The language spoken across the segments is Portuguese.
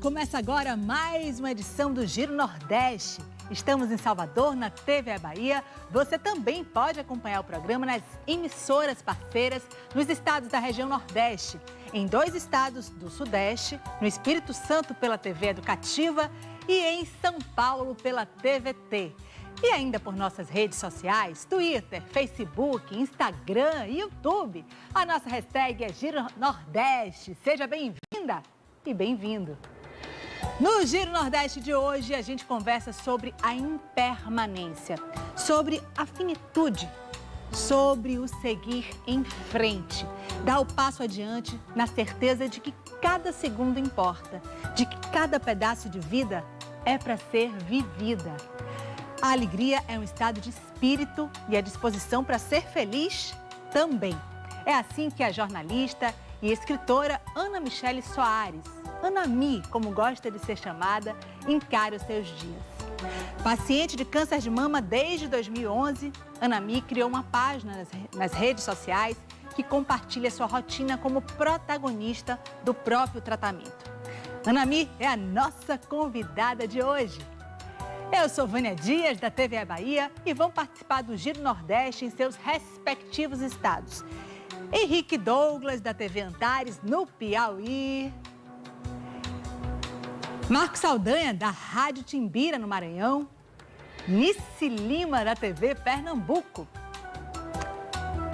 Começa agora mais uma edição do Giro Nordeste. Estamos em Salvador, na TV Bahia. Você também pode acompanhar o programa nas emissoras parceiras nos estados da região Nordeste, em 2 estados do Sudeste, no Espírito Santo pela TV Educativa e em São Paulo pela TVT. E ainda por nossas redes sociais, Twitter, Facebook, Instagram e YouTube. A nossa hashtag é Giro Nordeste. Seja bem-vinda e bem-vindo. No Giro Nordeste de hoje, a gente conversa sobre a impermanência, sobre a finitude, sobre o seguir em frente, dar o passo adiante na certeza de que cada segundo importa, de que cada pedaço de vida é para ser vivida. A alegria é um estado de espírito e a disposição para ser feliz também. É assim que a jornalista e escritora Ana Michele Soares, Ana Mi, como gosta de ser chamada, encara os seus dias. Paciente de câncer de mama desde 2011, Ana Mi criou uma página nas redes sociais que compartilha sua rotina como protagonista do próprio tratamento. Ana Mi é a nossa convidada de hoje. Eu sou Vânia Dias, da TV Bahia, e vão participar do Giro Nordeste em seus respectivos estados. Henrique Douglas, da TV Antares, no Piauí. Marcos Saldanha, da Rádio Timbira, no Maranhão. Nice Lima, da TV Pernambuco.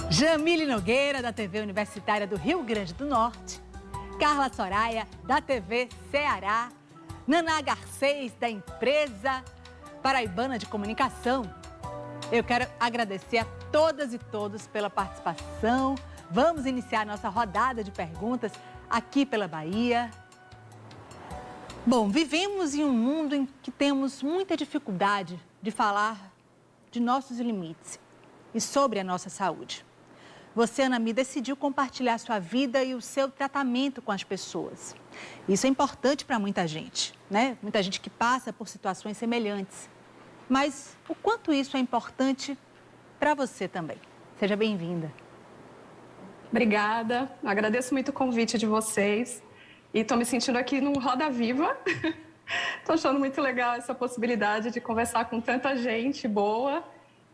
Jamile Nogueira, da TV Universitária do Rio Grande do Norte. Carla Soraya, da TV Ceará. Naná Garcês, da Empresa Paraibana de Comunicação. Eu quero agradecer a todas e todos pela participação. Vamos iniciar nossa rodada de perguntas aqui pela Bahia. Bom, vivemos em um mundo em que temos muita dificuldade de falar de nossos limites e sobre a nossa saúde. Você, Ana Mi, decidiu compartilhar sua vida e o seu tratamento com as pessoas. Isso é importante para muita gente, né? Muita gente que passa por situações semelhantes. Mas o quanto isso é importante para você também? Seja bem-vinda. Obrigada, agradeço muito o convite de vocês. E estou me sentindo aqui no Roda Viva. Estou achando muito legal essa possibilidade de conversar com tanta gente boa.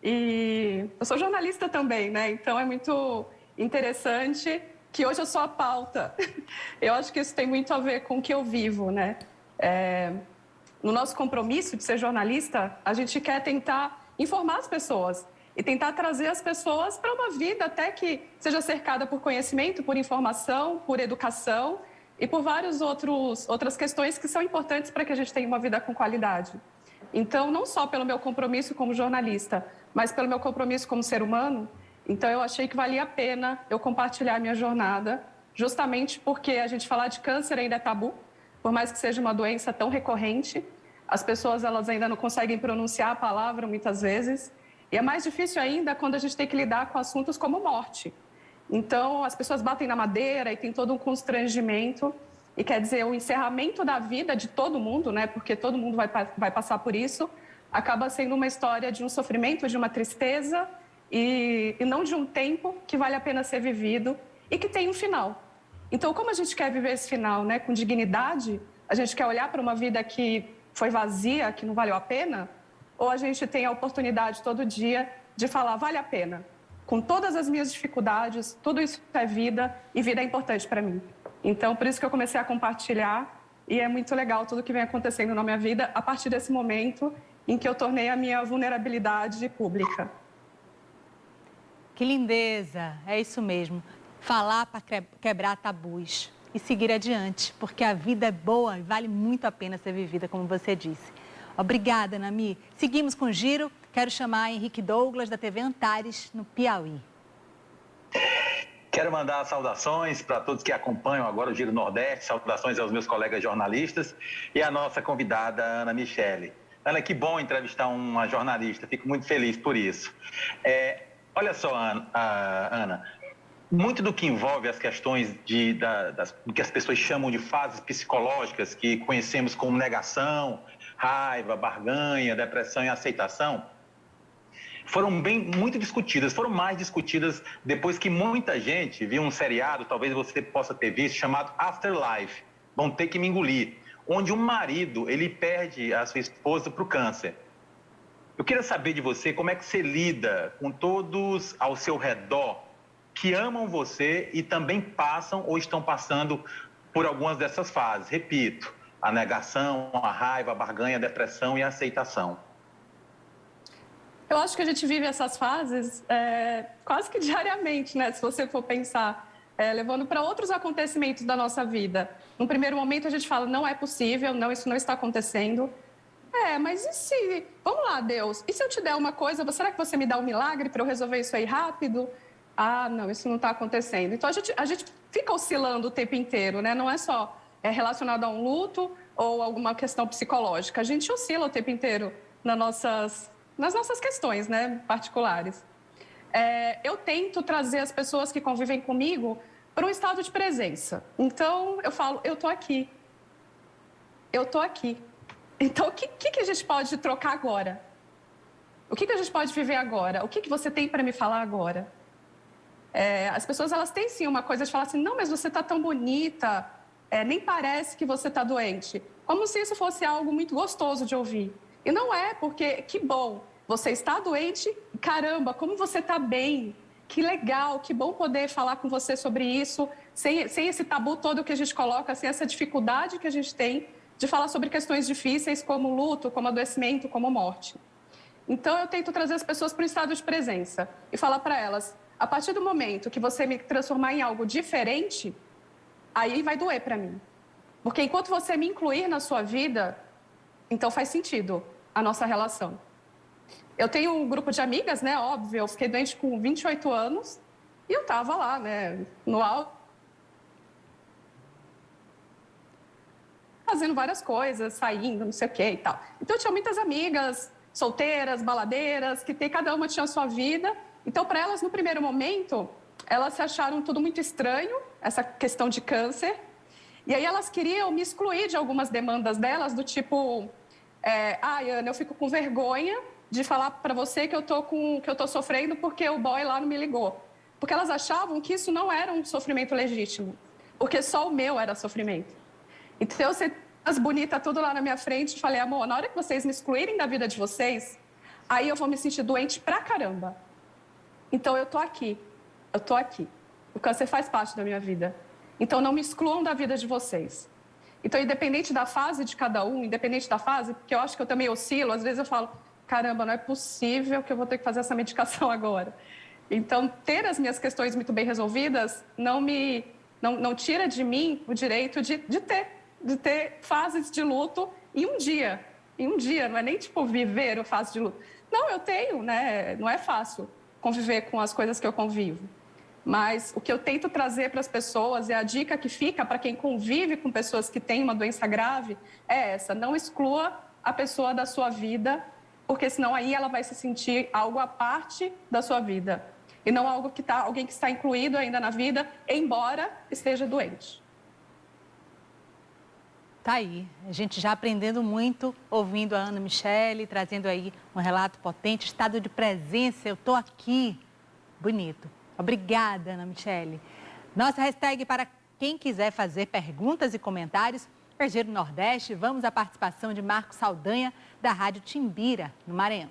E eu sou jornalista também, né? Então é muito interessante que hoje eu sou a pauta. Eu acho que isso tem muito a ver com o que eu vivo, né? No nosso compromisso de ser jornalista, a gente quer tentar informar as pessoas e tentar trazer as pessoas para uma vida até que seja cercada por conhecimento, por informação, por educação e por várias outras questões que são importantes para que a gente tenha uma vida com qualidade. Então, não só pelo meu compromisso como jornalista, mas pelo meu compromisso como ser humano, então eu achei que valia a pena eu compartilhar a minha jornada, justamente porque a gente falar de câncer ainda é tabu, por mais que seja uma doença tão recorrente, as pessoas elas ainda não conseguem pronunciar a palavra muitas vezes, e é mais difícil ainda quando a gente tem que lidar com assuntos como morte. Então, as pessoas batem na madeira e tem todo um constrangimento. E quer dizer, o encerramento da vida de todo mundo, né? Porque todo mundo vai passar por isso, acaba sendo uma história de um sofrimento, de uma tristeza e não de um tempo que vale a pena ser vivido e que tem um final. Então, como a gente quer viver esse final, né? Com dignidade, a gente quer olhar para uma vida que foi vazia, que não valeu a pena, ou a gente tem a oportunidade todo dia de falar, vale a pena. Com todas as minhas dificuldades, tudo isso é vida e vida é importante para mim. Então, por isso que eu comecei a compartilhar e é muito legal tudo que vem acontecendo na minha vida a partir desse momento em que eu tornei a minha vulnerabilidade pública. Que lindeza, é isso mesmo. Falar para quebrar tabus e seguir adiante, porque a vida é boa e vale muito a pena ser vivida, como você disse. Obrigada, Ana Mi. Seguimos com o giro. Quero chamar Henrique Douglas, da TV Antares, no Piauí. Quero mandar saudações para todos que acompanham agora o Giro Nordeste, saudações aos meus colegas jornalistas e à nossa convidada, Ana Michele. Ana, que bom entrevistar uma jornalista, fico muito feliz por isso. Olha só, Ana, muito do que envolve as questões do que as pessoas chamam de fases psicológicas, que conhecemos como negação, raiva, barganha, depressão e aceitação, foram muito discutidas, foram mais discutidas depois que muita gente viu um seriado, talvez você possa ter visto, chamado Afterlife, Vão Ter Que Me Engolir, onde um marido ele perde a sua esposa para o câncer. Eu queria saber de você como é que você lida com todos ao seu redor que amam você e também passam ou estão passando por algumas dessas fases. Repito, a negação, a raiva, a barganha, a depressão e a aceitação. Eu acho que a gente vive essas fases quase que diariamente, né? Se você for pensar, levando para outros acontecimentos da nossa vida. No primeiro momento a gente fala, não é possível, não, isso não está acontecendo. Mas e se... Vamos lá, Deus, e se eu te der uma coisa, será que você me dá um milagre para eu resolver isso aí rápido? Ah, não, isso não está acontecendo. Então a gente fica oscilando o tempo inteiro, né? Não é só relacionado a um luto ou alguma questão psicológica. A gente oscila o tempo inteiro nas nossas questões, né, particulares. Eu tento trazer as pessoas que convivem comigo para um estado de presença. Então, eu falo, eu tô aqui. Eu tô aqui. Então, o que a gente pode trocar agora? O que a gente pode viver agora? O que você tem para me falar agora? As pessoas, elas têm sim uma coisa de falar assim, não, mas você tá tão bonita, nem parece que você tá doente. Como se isso fosse algo muito gostoso de ouvir. E não é, porque que bom, você está doente, caramba, como você está bem, que legal, que bom poder falar com você sobre isso, sem esse tabu todo que a gente coloca, sem essa dificuldade que a gente tem de falar sobre questões difíceis como luto, como adoecimento, como morte. Então, eu tento trazer as pessoas para um estado de presença e falar para elas, a partir do momento que você me transformar em algo diferente, aí vai doer para mim. Porque enquanto você me incluir na sua vida, então faz sentido a nossa relação. Eu tenho um grupo de amigas, né, óbvio, eu fiquei doente com 28 anos e eu estava lá, né, no alto, fazendo várias coisas, saindo, não sei o que e tal. Então, eu tinha muitas amigas solteiras, baladeiras, que cada uma tinha a sua vida. Então, para elas, no primeiro momento, elas se acharam tudo muito estranho, essa questão de câncer. E aí, elas queriam me excluir de algumas demandas delas, do tipo... Ana, eu fico com vergonha de falar para você que eu tô sofrendo porque o boy lá não me ligou. Porque elas achavam que isso não era um sofrimento legítimo, porque só o meu era sofrimento. Então, eu sei as bonitas tudo lá na minha frente e falei, amor, na hora que vocês me excluírem da vida de vocês, aí eu vou me sentir doente pra caramba. Então, eu tô aqui. O câncer faz parte da minha vida. Então, não me excluam da vida de vocês. Então, independente da fase de cada um, independente da fase, porque eu acho que eu também oscilo, às vezes eu falo, caramba, não é possível que eu vou ter que fazer essa medicação agora. Então, ter as minhas questões muito bem resolvidas não tira de mim o direito de ter fases de luto em um dia, não é nem tipo viver a fase de luto. Não, eu tenho, né? Não é fácil conviver com as coisas que eu convivo. Mas o que eu tento trazer para as pessoas e a dica que fica para quem convive com pessoas que têm uma doença grave é essa: não exclua a pessoa da sua vida, porque senão aí ela vai se sentir algo à parte da sua vida e não alguém que está incluído ainda na vida, embora esteja doente. Tá aí, a gente já aprendendo muito, ouvindo a Ana Michele, trazendo aí um relato potente, estado de presença, eu tô aqui, bonito. Obrigada, Ana Michele. Nossa hashtag para quem quiser fazer perguntas e comentários é Giro Nordeste. Vamos à participação de Marcos Saldanha, da Rádio Timbira, no Maranhão.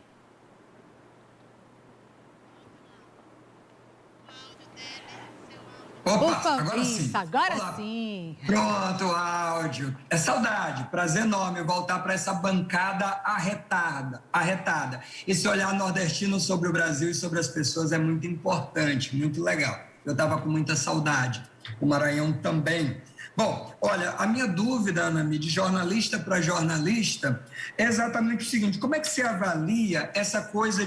Opa, agora isso, sim. Agora Olá. sim. Pronto, o áudio. É saudade, prazer enorme voltar para essa bancada arretada. Esse olhar nordestino sobre o Brasil e sobre as pessoas é muito importante, muito legal. Eu estava com muita saudade, o Maranhão também. Bom, olha, a minha dúvida, Anami, de jornalista para jornalista, é exatamente o seguinte: como é que você avalia essa coisa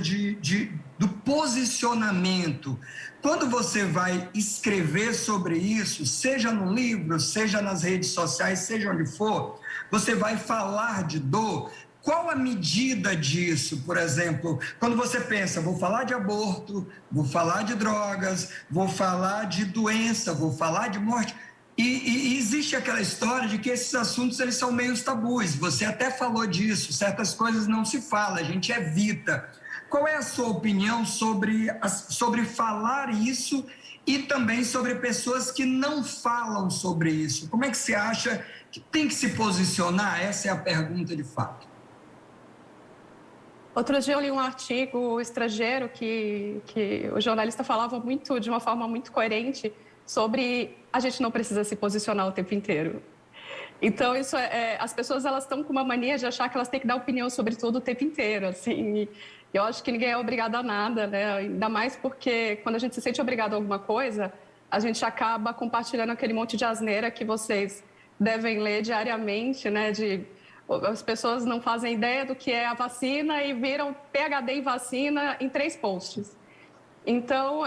do posicionamento? Quando você vai escrever sobre isso, seja no livro, seja nas redes sociais, seja onde for, você vai falar de dor. Qual a medida disso? Por exemplo, quando você pensa, vou falar de aborto, vou falar de drogas, vou falar de doença, vou falar de morte. E existe aquela história de que esses assuntos eles são meio tabus. Você até falou disso, certas coisas não se fala, a gente evita. Qual é a sua opinião sobre falar isso e também sobre pessoas que não falam sobre isso? Como é que você acha que tem que se posicionar? Essa é a pergunta de fato. Outro dia eu li um artigo estrangeiro que o jornalista falava muito, de uma forma muito coerente, sobre a gente não precisa se posicionar o tempo inteiro. Então, isso as pessoas elas estão com uma mania de achar que elas têm que dar opinião sobre tudo o tempo inteiro. Assim, eu acho que ninguém é obrigado a nada, né? Ainda mais porque quando a gente se sente obrigado a alguma coisa, a gente acaba compartilhando aquele monte de asneira que vocês devem ler diariamente, né? As pessoas não fazem ideia do que é a vacina e viram PhD em vacina em 3 posts. Então,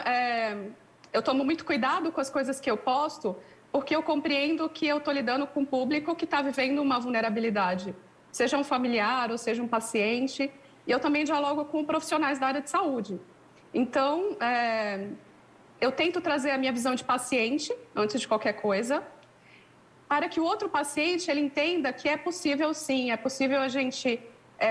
eu tomo muito cuidado com as coisas que eu posto, porque eu compreendo que eu estou lidando com um público que está vivendo uma vulnerabilidade, seja um familiar ou seja um paciente, e eu também dialogo com profissionais da área de saúde. Então, eu tento trazer a minha visão de paciente, antes de qualquer coisa, para que o outro paciente ele entenda que é possível sim, é possível a gente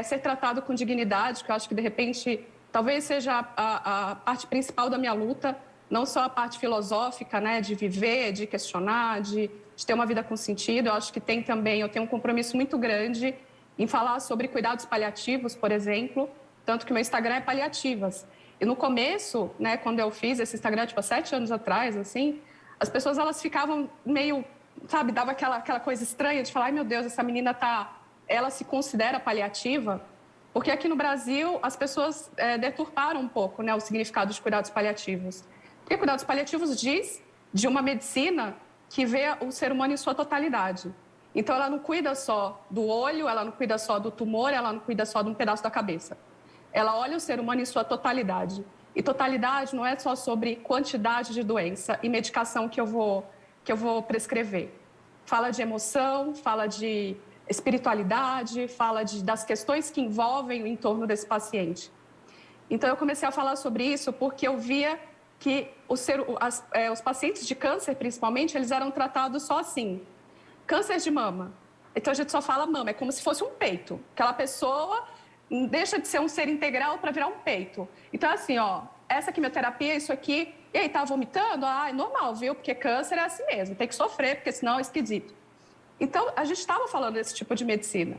ser tratado com dignidade, que eu acho que de repente talvez seja a parte principal da minha luta, não só a parte filosófica, né, de viver, de questionar, de ter uma vida com sentido. Eu acho que tem também, eu tenho um compromisso muito grande em falar sobre cuidados paliativos, por exemplo, tanto que meu Instagram é paliativas. E no começo, né, quando eu fiz esse Instagram, tipo, há 7 anos atrás, assim, as pessoas elas ficavam meio, sabe, dava aquela coisa estranha de falar, ai meu Deus, essa menina ela se considera paliativa, porque aqui no Brasil as pessoas deturparam um pouco, né, o significado de cuidados paliativos. Porque cuidados paliativos diz de uma medicina que vê o ser humano em sua totalidade. Então ela não cuida só do olho, ela não cuida só do tumor, ela não cuida só de um pedaço da cabeça. Ela olha o ser humano em sua totalidade. E totalidade não é só sobre quantidade de doença e medicação que eu vou prescrever. Fala de emoção, fala de espiritualidade, fala das questões que envolvem o entorno desse paciente. Então, eu comecei a falar sobre isso porque eu via que os pacientes de câncer, principalmente, eles eram tratados só assim. Câncer de mama. Então, a gente só fala mama, é como se fosse um peito. Aquela pessoa deixa de ser um ser integral para virar um peito. Então, assim, ó, essa quimioterapia, isso aqui... E aí, tá vomitando? Ah, é normal, viu? Porque câncer é assim mesmo, tem que sofrer, porque senão é esquisito. Então, a gente estava falando desse tipo de medicina.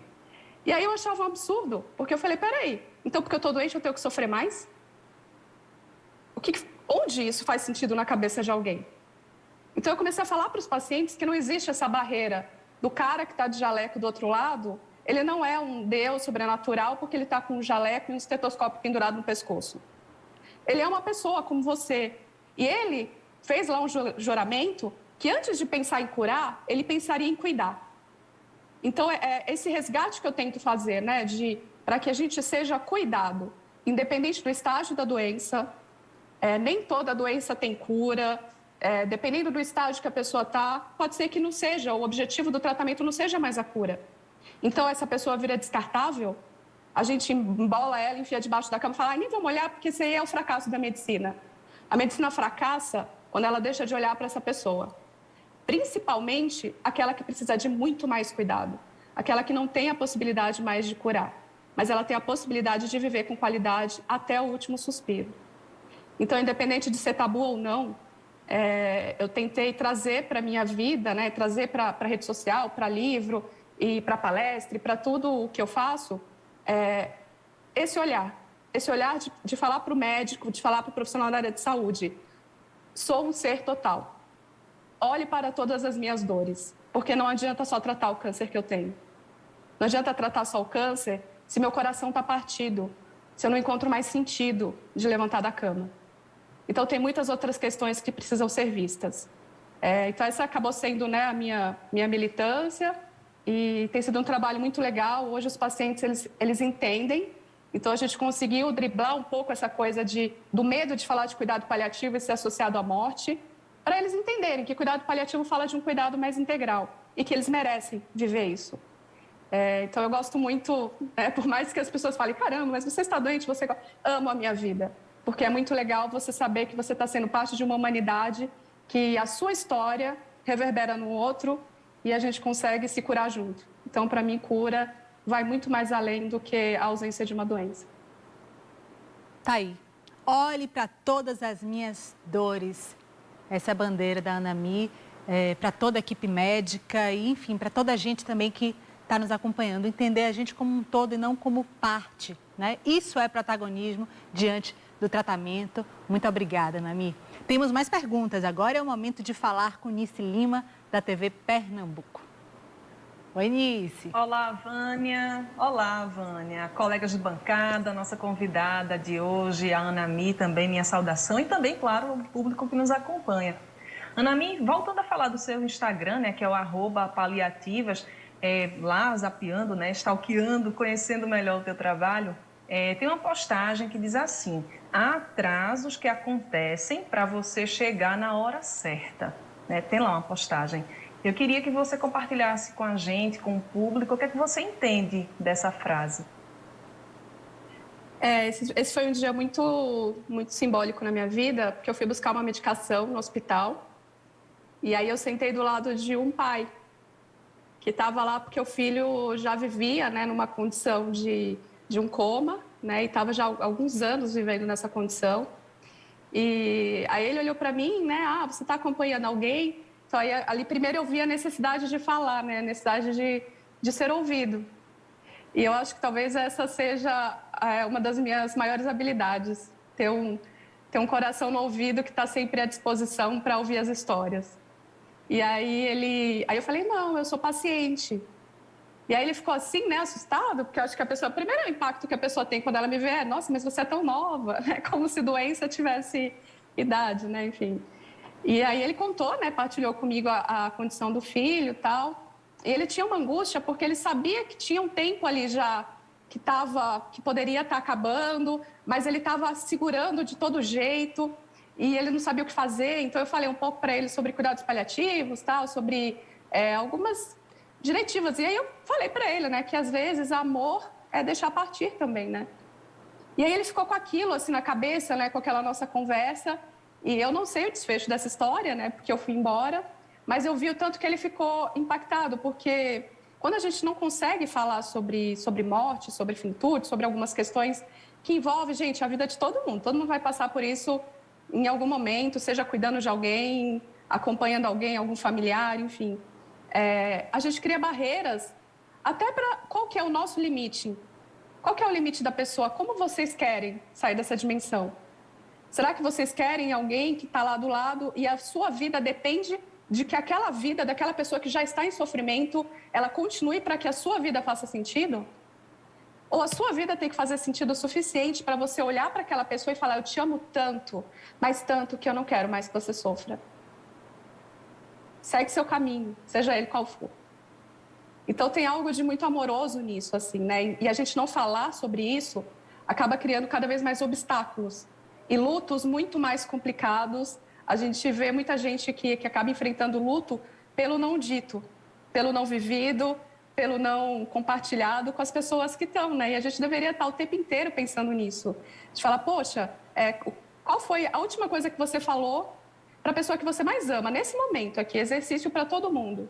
E aí eu achava um absurdo, porque eu falei, peraí, então porque eu estou doente eu tenho que sofrer mais? Onde isso faz sentido na cabeça de alguém? Então, eu comecei a falar para os pacientes que não existe essa barreira do cara que está de jaleco do outro lado, ele não é um Deus sobrenatural porque ele está com um jaleco e um estetoscópio pendurado no pescoço. Ele é uma pessoa como você. E ele fez lá um juramento que antes de pensar em curar, ele pensaria em cuidar. Então, esse resgate que eu tento fazer, né, para que a gente seja cuidado, independente do estágio da doença, nem toda doença tem cura, dependendo do estágio que a pessoa está, pode ser que não seja, o objetivo do tratamento não seja mais a cura. Então, essa pessoa vira descartável, a gente embola ela, enfia debaixo da cama e fala, nem vamos olhar porque esse aí é o fracasso da medicina. A medicina fracassa quando ela deixa de olhar para essa pessoa. Principalmente aquela que precisa de muito mais cuidado. Aquela que não tem a possibilidade mais de curar, mas ela tem a possibilidade de viver com qualidade até o último suspiro. Então, independente de ser tabu ou não, eu tentei trazer para a minha vida, né, trazer para a rede social, para livro e para palestra e para tudo o que eu faço, esse olhar de falar para o médico, de falar para o profissional da área de saúde, sou um ser total. Olhe para todas as minhas dores, porque não adianta só tratar o câncer que eu tenho. Não adianta tratar só o câncer se meu coração está partido, se eu não encontro mais sentido de levantar da cama. Então, tem muitas outras questões que precisam ser vistas. Então, essa acabou sendo, né, a minha militância e tem sido um trabalho muito legal. Hoje, os pacientes, eles entendem. Então, a gente conseguiu driblar um pouco essa coisa do medo de falar de cuidado paliativo e ser associado à morte, para eles entenderem que cuidado paliativo fala de um cuidado mais integral e que eles merecem viver isso. Então, eu gosto muito, por mais que as pessoas falem, caramba, mas você está doente, você amo a minha vida. Porque é muito legal você saber que você está sendo parte de uma humanidade, que a sua história reverbera no outro e a gente consegue se curar junto. Então, para mim, cura vai muito mais além do que a ausência de uma doença. Tá aí. Olhe para todas as minhas dores. Essa é a bandeira da Anami. para toda a equipe médica e, enfim, para toda a gente também que está nos acompanhando, entender a gente como um todo e não como parte, né? Isso é protagonismo diante do tratamento. Muito obrigada, Nami. Temos mais perguntas. Agora é o momento de falar com Nice Lima, da TV Pernambuco. Oi, Nice. Olá, Vânia. Olá, Vânia. Colegas de bancada, nossa convidada de hoje, a Anami, também minha saudação e também, claro, o público que nos acompanha. Anami, voltando a falar do seu Instagram, né, que é o @paliativas, lá zapeando, né, stalkeando, conhecendo melhor o teu trabalho, tem uma postagem que diz assim: há atrasos que acontecem para você chegar na hora certa. Né? Tem lá uma postagem. Eu queria que você compartilhasse com a gente, com o público, o que é que você entende dessa frase. Esse foi um dia muito simbólico na minha vida, porque eu fui buscar uma medicação no hospital e aí eu sentei do lado de um pai que estava lá porque o filho já vivia, né, numa condição de um coma, né, e estava já há alguns anos vivendo nessa condição. E aí ele olhou para mim, né, você está acompanhando alguém? Então, aí, ali primeiro eu vi a necessidade de falar, né? A necessidade de ser ouvido. E eu acho que talvez essa seja uma das minhas maiores habilidades, ter um coração no ouvido que está sempre à disposição para ouvir as histórias. E aí eu falei, não, eu sou paciente. E aí ele ficou assim, né, assustado, porque eu acho que o primeiro impacto que a pessoa tem quando ela me vê é, nossa, mas você é tão nova, né? Como se doença tivesse idade, né, enfim. E aí ele contou, né, partilhou comigo a condição do filho e tal. E ele tinha uma angústia porque ele sabia que tinha um tempo ali já que poderia estar acabando, mas ele estava segurando de todo jeito e ele não sabia o que fazer. Então eu falei um pouco para ele sobre cuidados paliativos, tal, sobre algumas diretivas. E aí eu falei para ele, né, que às vezes amor é deixar partir também, né? E aí ele ficou com aquilo assim na cabeça, né, com aquela nossa conversa. E eu não sei o desfecho dessa história, né, porque eu fui embora, mas eu vi o tanto que ele ficou impactado, porque quando a gente não consegue falar sobre morte, sobre finitude, sobre algumas questões que envolvem, gente, a vida de todo mundo vai passar por isso em algum momento, seja cuidando de alguém, acompanhando alguém, algum familiar, enfim. A gente cria barreiras até para qual que é o nosso limite, qual que é o limite da pessoa, como vocês querem sair dessa dimensão? Será que vocês querem alguém que está lá do lado e a sua vida depende de que aquela vida daquela pessoa que já está em sofrimento, ela continue para que a sua vida faça sentido? Ou a sua vida tem que fazer sentido o suficiente para você olhar para aquela pessoa e falar, eu te amo tanto, mas tanto que eu não quero mais que você sofra. Segue seu caminho, seja ele qual for. Então tem algo de muito amoroso nisso, assim, né? E a gente não falar sobre isso acaba criando cada vez mais obstáculos. E lutos muito mais complicados. A gente vê muita gente que acaba enfrentando luto pelo não dito, pelo não vivido, pelo não compartilhado com as pessoas que estão, né? E a gente deveria estar o tempo inteiro pensando nisso. A gente fala, poxa, qual foi a última coisa que você falou para a pessoa que você mais ama? Nesse momento aqui, exercício para todo mundo.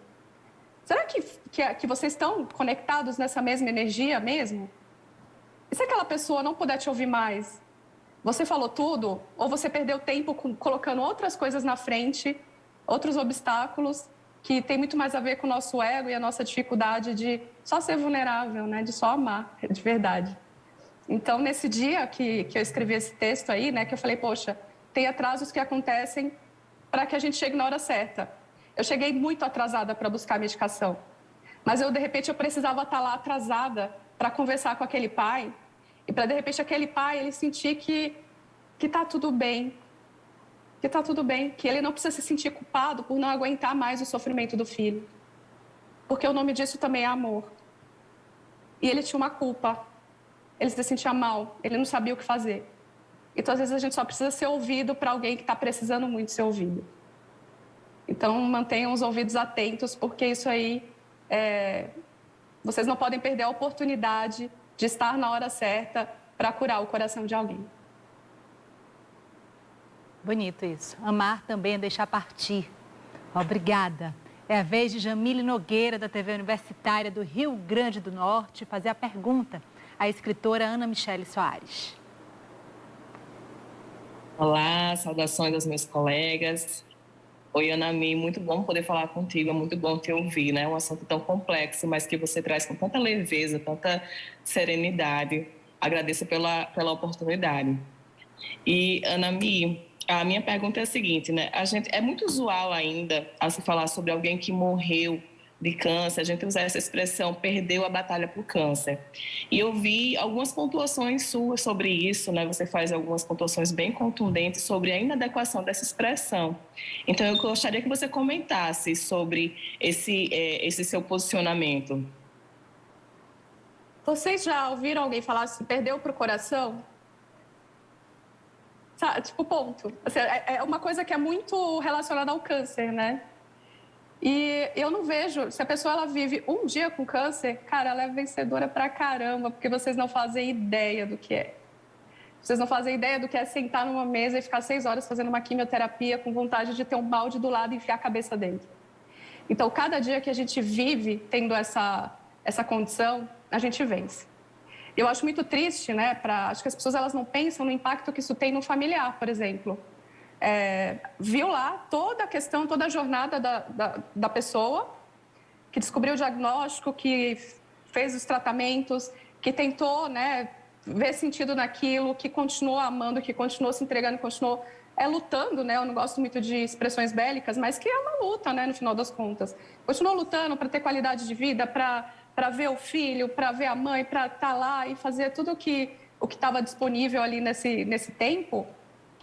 Será que vocês estão conectados nessa mesma energia mesmo? E se aquela pessoa não puder te ouvir mais? Você falou tudo ou você perdeu tempo colocando outras coisas na frente, outros obstáculos que tem muito mais a ver com o nosso ego e a nossa dificuldade de só ser vulnerável, né? De só amar, de verdade. Então, nesse dia que eu escrevi esse texto aí, né, que eu falei, poxa, tem atrasos que acontecem para que a gente chegue na hora certa. Eu cheguei muito atrasada para buscar a medicação, mas de repente, eu precisava estar lá atrasada para conversar com aquele pai e para, de repente, aquele pai, ele sentir que está tudo bem, que ele não precisa se sentir culpado por não aguentar mais o sofrimento do filho. Porque o nome disso também é amor. E ele tinha uma culpa, ele se sentia mal, ele não sabia o que fazer. Então, às vezes, a gente só precisa ser ouvido para alguém que está precisando muito ser ouvido. Então, mantenham os ouvidos atentos, porque isso aí, vocês não podem perder a oportunidade de estar na hora certa para curar o coração de alguém. Bonito isso. Amar também é deixar partir. Obrigada. É a vez de Jamile Nogueira, da TV Universitária do Rio Grande do Norte, fazer a pergunta à escritora Ana Michele Soares. Olá, saudações aos meus colegas. Oi, Anami, muito bom poder falar contigo, é muito bom te ouvir, né? É um assunto tão complexo, mas que você traz com tanta leveza, tanta serenidade. Agradeço pela oportunidade. E, Anami, a minha pergunta é a seguinte, né? É muito usual ainda a se falar sobre alguém que morreu de câncer, a gente usa essa expressão, perdeu a batalha para o câncer. E eu vi algumas pontuações suas sobre isso, né? Você faz algumas pontuações bem contundentes sobre a inadequação dessa expressão. Então, eu gostaria que você comentasse sobre esse seu posicionamento. Vocês já ouviram alguém falar assim, perdeu para o coração? Sabe, tipo, ponto. Assim, é uma coisa que é muito relacionada ao câncer, né? E eu não vejo, se a pessoa ela vive um dia com câncer, cara, ela é vencedora pra caramba, porque vocês não fazem ideia do que é. Vocês não fazem ideia do que é sentar numa mesa e ficar 6 horas fazendo uma quimioterapia com vontade de ter um balde do lado e enfiar a cabeça dentro. Então, cada dia que a gente vive tendo essa condição, a gente vence. Eu acho muito triste, né? Acho que as pessoas elas não pensam no impacto que isso tem no familiar, por exemplo. Viu lá toda a questão, toda a jornada da pessoa, que descobriu o diagnóstico, que fez os tratamentos, que tentou, né, ver sentido naquilo, que continuou amando, que continuou se entregando, continuou lutando, né? Eu não gosto muito de expressões bélicas, mas que é uma luta, né, no final das contas. Continuou lutando para ter qualidade de vida, para ver o filho, para ver a mãe, para estar lá e fazer tudo o que estava disponível ali nesse tempo.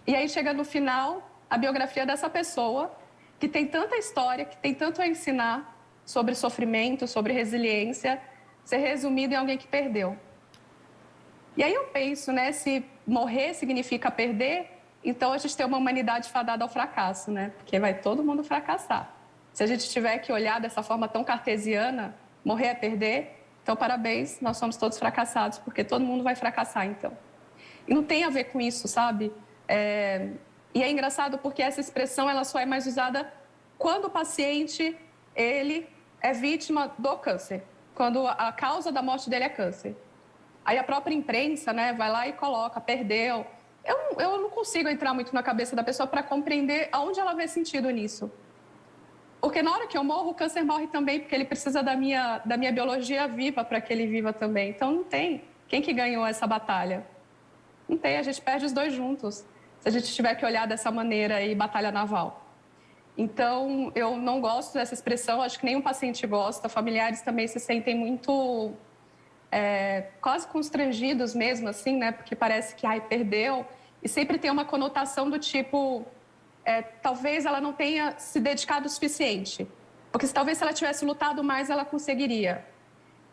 E aí chega no final a biografia dessa pessoa que tem tanta história, que tem tanto a ensinar sobre sofrimento, sobre resiliência, ser resumido em alguém que perdeu. E aí eu penso, né, se morrer significa perder, então a gente tem uma humanidade fadada ao fracasso, né? Porque vai todo mundo fracassar. Se a gente tiver que olhar dessa forma tão cartesiana, morrer é perder, então parabéns, nós somos todos fracassados, porque todo mundo vai fracassar, então. E não tem a ver com isso, sabe? E é engraçado porque essa expressão ela só é mais usada quando o paciente ele é vítima do câncer, quando a causa da morte dele é câncer. Aí a própria imprensa, né, vai lá e coloca, perdeu. Eu não consigo entrar muito na cabeça da pessoa para compreender aonde ela vê sentido nisso. Porque na hora que eu morro, o câncer morre também, porque ele precisa da minha biologia viva para que ele viva também. Então não tem quem que ganhou essa batalha. Não tem, a gente perde os dois juntos. Se a gente tiver que olhar dessa maneira aí, batalha naval. Então, eu não gosto dessa expressão, acho que nenhum paciente gosta, familiares também se sentem muito quase constrangidos mesmo, assim, né? Porque parece que, perdeu. E sempre tem uma conotação do tipo, talvez ela não tenha se dedicado o suficiente. Porque talvez se ela tivesse lutado mais, ela conseguiria.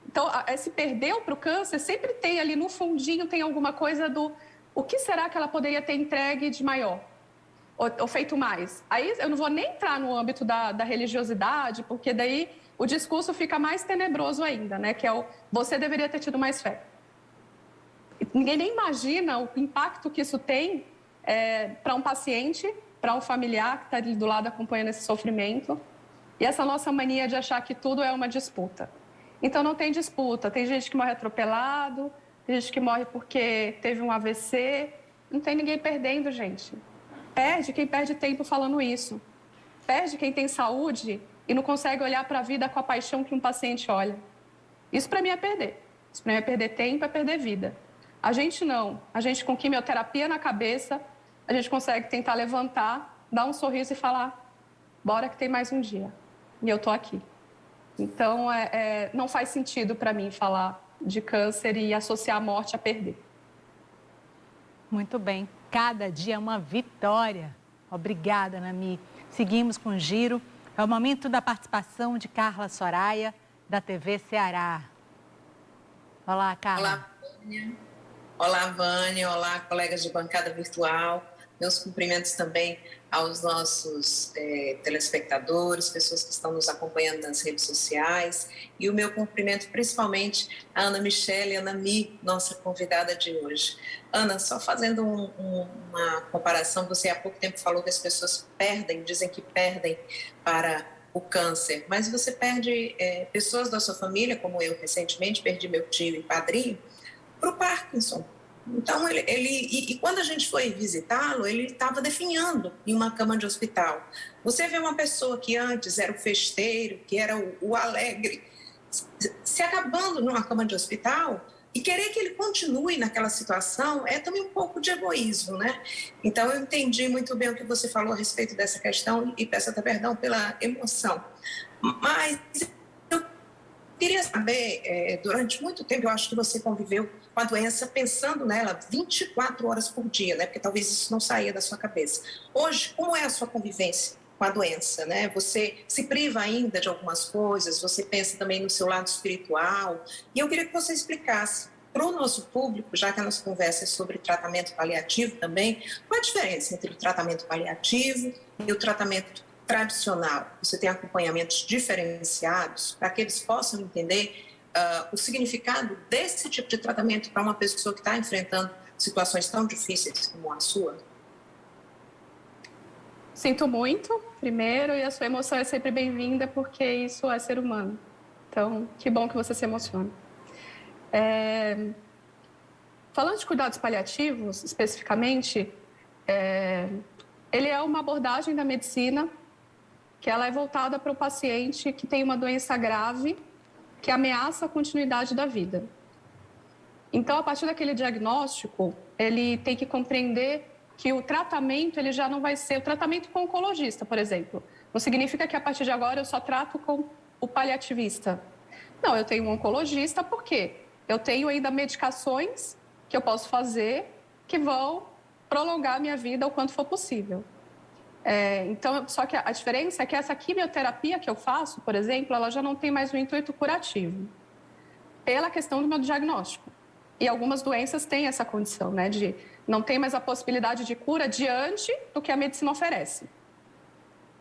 Então, esse perdeu para o câncer sempre tem ali no fundinho, tem alguma coisa do o que será que ela poderia ter entregue de maior ou feito mais. Aí eu não vou nem entrar no âmbito da religiosidade, porque daí o discurso fica mais tenebroso ainda, né? Que é você deveria ter tido mais fé. Ninguém nem imagina o impacto que isso tem para um paciente, para um familiar que está ali do lado acompanhando esse sofrimento. E essa nossa mania de achar que tudo é uma disputa. Então, não tem disputa. Tem gente que morre atropelado, tem gente que morre porque teve um AVC. Não tem ninguém perdendo, gente. Perde quem perde tempo falando isso. Perde quem tem saúde e não consegue olhar para a vida com a paixão que um paciente olha. Isso, para mim, é perder. Isso, para mim, é perder tempo, é perder vida. A gente não. A gente, com quimioterapia na cabeça, a gente consegue tentar levantar, dar um sorriso e falar, bora que tem mais um dia. E eu tô aqui. Então, não faz sentido para mim falar de câncer e associar a morte a perder. Muito bem. Cada dia é uma vitória. Obrigada, Anami. Seguimos com o giro. É o momento da participação de Carla Soraya, da TV Ceará. Olá, Carla. Olá, Vânia. Olá, Vânia. Olá, colegas de bancada virtual. Meus cumprimentos também aos nossos telespectadores, pessoas que estão nos acompanhando nas redes sociais. E o meu cumprimento principalmente à Ana Michele, Anami, nossa convidada de hoje. Ana, só fazendo uma comparação, você há pouco tempo falou que as pessoas perdem, dizem que perdem para o câncer, mas você perde pessoas da sua família, como eu recentemente perdi meu tio e padrinho, para o Parkinson. Então, e quando a gente foi visitá-lo, ele estava definhando em uma cama de hospital. Você vê uma pessoa que antes era o festeiro, que era o alegre, se acabando numa cama de hospital, e querer que ele continue naquela situação é também um pouco de egoísmo, né? Então, eu entendi muito bem o que você falou a respeito dessa questão e peço até perdão pela emoção. Mas eu queria saber, durante muito tempo, eu acho que você conviveu com a doença pensando nela 24 horas por dia, né? Porque talvez isso não saía da sua cabeça. Hoje, como é a sua convivência com a doença, né? Você se priva ainda de algumas coisas, você pensa também no seu lado espiritual. E eu queria que você explicasse para o nosso público, já que a nossa conversa é sobre tratamento paliativo também, qual a diferença entre o tratamento paliativo e o tratamento tradicional? Você tem acompanhamentos diferenciados para que eles possam entender o significado desse tipo de tratamento para uma pessoa que está enfrentando situações tão difíceis como a sua? Sinto muito, primeiro, e a sua emoção é sempre bem-vinda, porque isso é ser humano. Então, que bom que você se emociona. Falando de cuidados paliativos, especificamente, ele é uma abordagem da medicina que ela é voltada para o paciente que tem uma doença grave que ameaça a continuidade da vida. Então, a partir daquele diagnóstico, ele tem que compreender que o tratamento ele já não vai ser o tratamento com o oncologista, por exemplo. Não significa que a partir de agora eu só trato com o paliativista. Não, eu tenho um oncologista porque eu tenho ainda medicações que eu posso fazer que vão prolongar a minha vida o quanto for possível. Então, só que a diferença é que essa quimioterapia que eu faço, por exemplo, ela já não tem mais um intuito curativo, pela questão do meu diagnóstico. E algumas doenças têm essa condição, né, de não ter mais a possibilidade de cura diante do que a medicina oferece.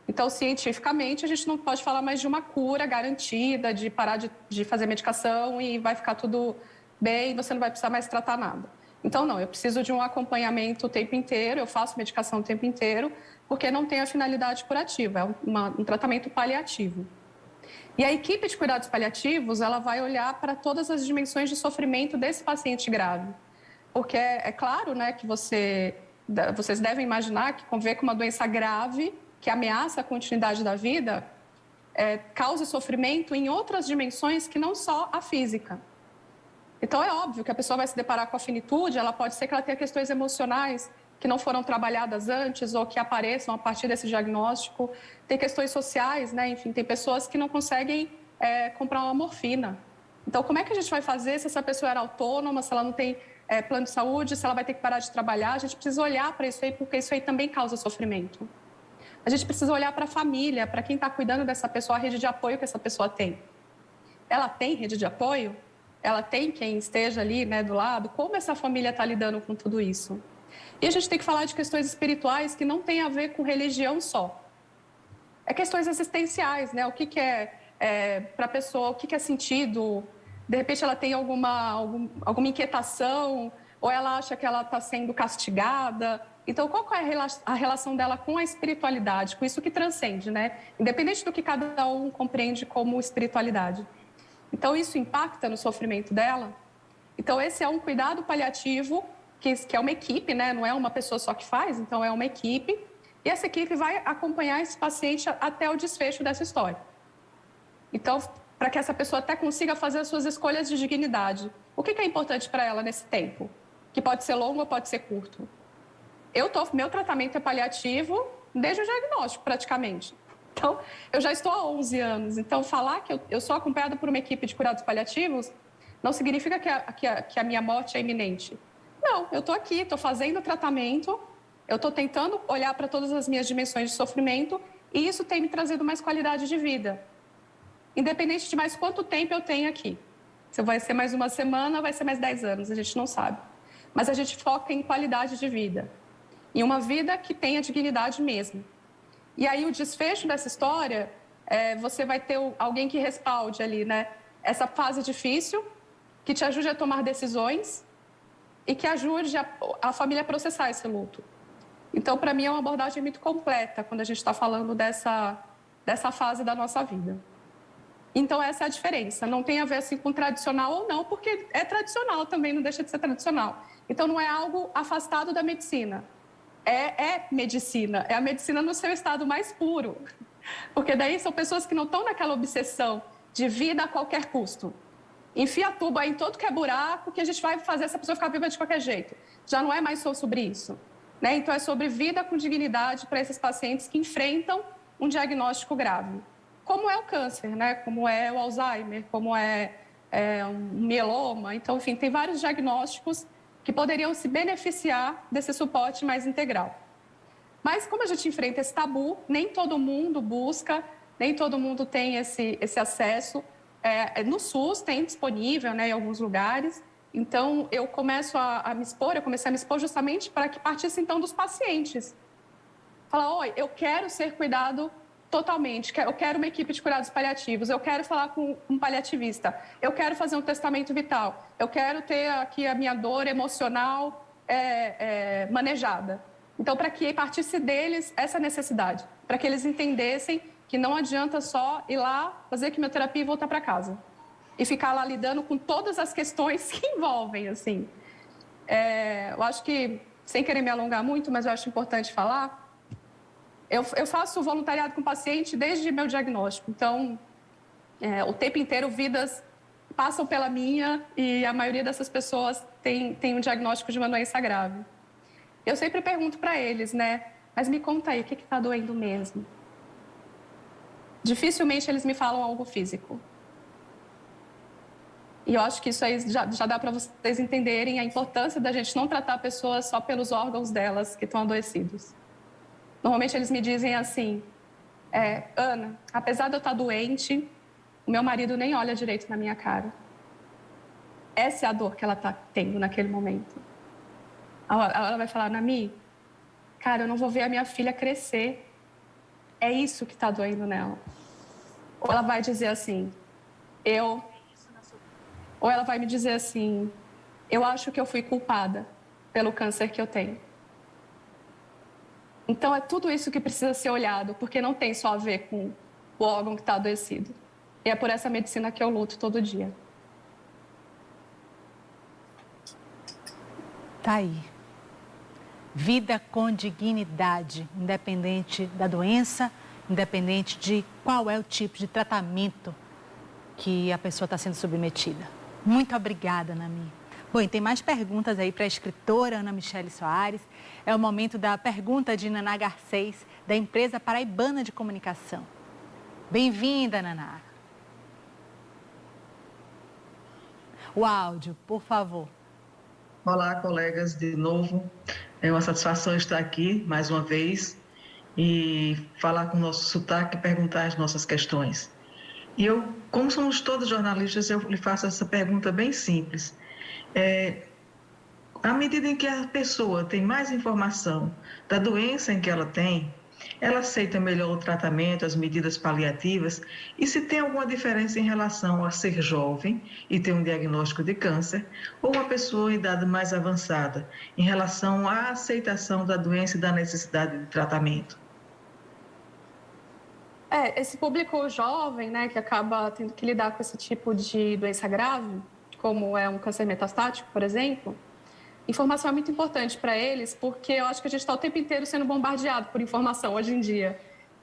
Então, cientificamente, a gente não pode falar mais de uma cura garantida, de parar de fazer medicação e vai ficar tudo bem, você não vai precisar mais tratar nada. Então, não, eu preciso de um acompanhamento o tempo inteiro, eu faço medicação o tempo inteiro, porque não tem a finalidade curativa, é um tratamento paliativo. E a equipe de cuidados paliativos, ela vai olhar para todas as dimensões de sofrimento desse paciente grave. Porque é claro, né, que vocês devem imaginar que conviver com uma doença grave, que ameaça a continuidade da vida, causa sofrimento em outras dimensões que não só a física. Então, é óbvio que a pessoa vai se deparar com a finitude, ela pode ser que ela tenha questões emocionais que não foram trabalhadas antes ou que apareçam a partir desse diagnóstico. Tem questões sociais, né? Enfim, tem pessoas que não conseguem comprar uma morfina. Então, como é que a gente vai fazer se essa pessoa era autônoma, se ela não tem plano de saúde, se ela vai ter que parar de trabalhar? A gente precisa olhar para isso aí, porque isso aí também causa sofrimento. A gente precisa olhar para a família, para quem está cuidando dessa pessoa, a rede de apoio que essa pessoa tem. Ela tem rede de apoio? Ela tem quem esteja ali, né, do lado? Como essa família está lidando com tudo isso? E a gente tem que falar de questões espirituais que não tem a ver com religião só. É questões existenciais, né? O que para a pessoa, o que é sentido? De repente ela tem alguma inquietação, ou ela acha que ela está sendo castigada. Então, qual é a relação dela com a espiritualidade, com isso que transcende, né? Independente do que cada um compreende como espiritualidade. Então, isso impacta no sofrimento dela. Então, esse é um cuidado paliativo, que é uma equipe, né? Não é uma pessoa só que faz, então é uma equipe. E essa equipe vai acompanhar esse paciente até o desfecho dessa história. Então, para que essa pessoa até consiga fazer as suas escolhas de dignidade. O que é importante para ela nesse tempo? Que pode ser longo ou pode ser curto. Meu tratamento é paliativo desde o diagnóstico, praticamente. Então, eu já estou há 11 anos. Então, falar que eu sou acompanhada por uma equipe de cuidados paliativos não significa que a minha morte é iminente. Não, eu estou aqui, estou fazendo o tratamento, eu estou tentando olhar para todas as minhas dimensões de sofrimento e isso tem me trazido mais qualidade de vida. Independente de mais quanto tempo eu tenho aqui. Se vai ser mais uma semana, vai ser mais 10 anos, a gente não sabe. Mas a gente foca em qualidade de vida. E uma vida que tenha dignidade mesmo. E aí o desfecho dessa história, você vai ter alguém que respalde ali, né? Essa fase difícil, que te ajude a tomar decisões e que ajude a família a processar esse luto. Então, para mim, é uma abordagem muito completa quando a gente está falando dessa fase da nossa vida. Então, essa é a diferença. Não tem a ver assim, com tradicional ou não, porque é tradicional também, não deixa de ser tradicional. Então, não é algo afastado da medicina. É medicina, é a medicina no seu estado mais puro. Porque daí são pessoas que não estão naquela obsessão de vida a qualquer custo. Enfia a tuba em todo que é buraco que a gente vai fazer essa pessoa ficar viva de qualquer jeito. Já não é mais só sobre isso. Né? Então, é sobre vida com dignidade para esses pacientes que enfrentam um diagnóstico grave. Como é o câncer, né? Como é o Alzheimer, como é um mieloma. Então, enfim, tem vários diagnósticos que poderiam se beneficiar desse suporte mais integral. Mas, como a gente enfrenta esse tabu, nem todo mundo busca, nem todo mundo tem esse acesso. No SUS tem disponível, né, em alguns lugares. Então, eu comecei a me expor justamente para que partisse, então, dos pacientes. Falar, oi, eu quero ser cuidado totalmente, eu quero uma equipe de cuidados paliativos, eu quero falar com um paliativista, eu quero fazer um testamento vital, eu quero ter aqui a minha dor emocional manejada. Então, para que partisse deles essa necessidade, para que eles entendessem que não adianta só ir lá, fazer quimioterapia e voltar para casa. E ficar lá lidando com todas as questões que envolvem, assim. Eu acho que, sem querer me alongar muito, mas eu acho importante falar, eu faço voluntariado com paciente desde meu diagnóstico. Então, o tempo inteiro, vidas passam pela minha e a maioria dessas pessoas tem um diagnóstico de uma doença grave. Eu sempre pergunto para eles, né? Mas me conta aí, o que está doendo mesmo? Dificilmente eles me falam algo físico. E eu acho que isso aí já dá para vocês entenderem a importância da gente não tratar pessoas só pelos órgãos delas que estão adoecidos. Normalmente eles me dizem assim, Ana, apesar de eu estar doente, o meu marido nem olha direito na minha cara. Essa é a dor que ela está tendo naquele momento. Ela vai falar, Nami, cara, eu não vou ver a minha filha crescer. É isso que está doendo nela. Ou ela vai dizer assim, Ou ela vai me dizer assim, eu acho que eu fui culpada pelo câncer que eu tenho. Então, é tudo isso que precisa ser olhado, porque não tem só a ver com o órgão que está adoecido. E é por essa medicina que eu luto todo dia. Tá aí. Vida com dignidade, independente da doença, independente de qual é o tipo de tratamento que a pessoa está sendo submetida. Muito obrigada, Nami. Bom, e tem mais perguntas aí para a escritora Ana Michele Soares. É o momento da pergunta de Naná Garcês, da empresa Paraibana de Comunicação. Bem-vinda, Naná. O áudio, por favor. Olá, colegas, de novo. É uma satisfação estar aqui mais uma vez e falar com o nosso sotaque e perguntar as nossas questões. E eu, como somos todos jornalistas, eu lhe faço essa pergunta bem simples. À medida em que a pessoa tem mais informação da doença em que ela tem, ela aceita melhor o tratamento, as medidas paliativas, e se tem alguma diferença em relação a ser jovem e ter um diagnóstico de câncer, ou uma pessoa em idade mais avançada, em relação à aceitação da doença e da necessidade de tratamento. Esse público jovem, né, que acaba tendo que lidar com esse tipo de doença grave, como é um câncer metastático, por exemplo, informação é muito importante para eles, porque eu acho que a gente está o tempo inteiro sendo bombardeado por informação hoje em dia,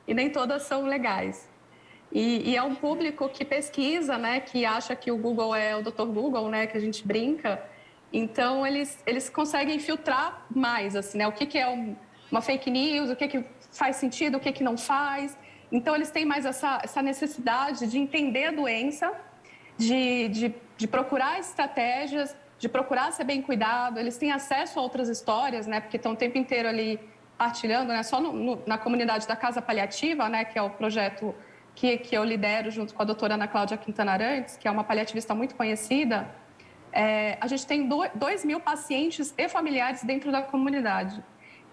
e nem todas são legais. E é um público que pesquisa, né, que acha que o Google é o Dr. Google, né, que a gente brinca, então eles conseguem filtrar mais, assim, né, o que é uma fake news, o que faz sentido, o que não faz. Então, eles têm mais essa necessidade de entender a doença, de procurar estratégias, de procurar ser bem cuidado. Eles têm acesso a outras histórias, né? Porque estão o tempo inteiro ali partilhando, né? Só na comunidade da Casa Paliativa, né? Que é o projeto que eu lidero junto com a doutora Ana Cláudia Quintana Arantes, que é uma paliativista muito conhecida. A gente tem 2.000 pacientes e familiares dentro da comunidade.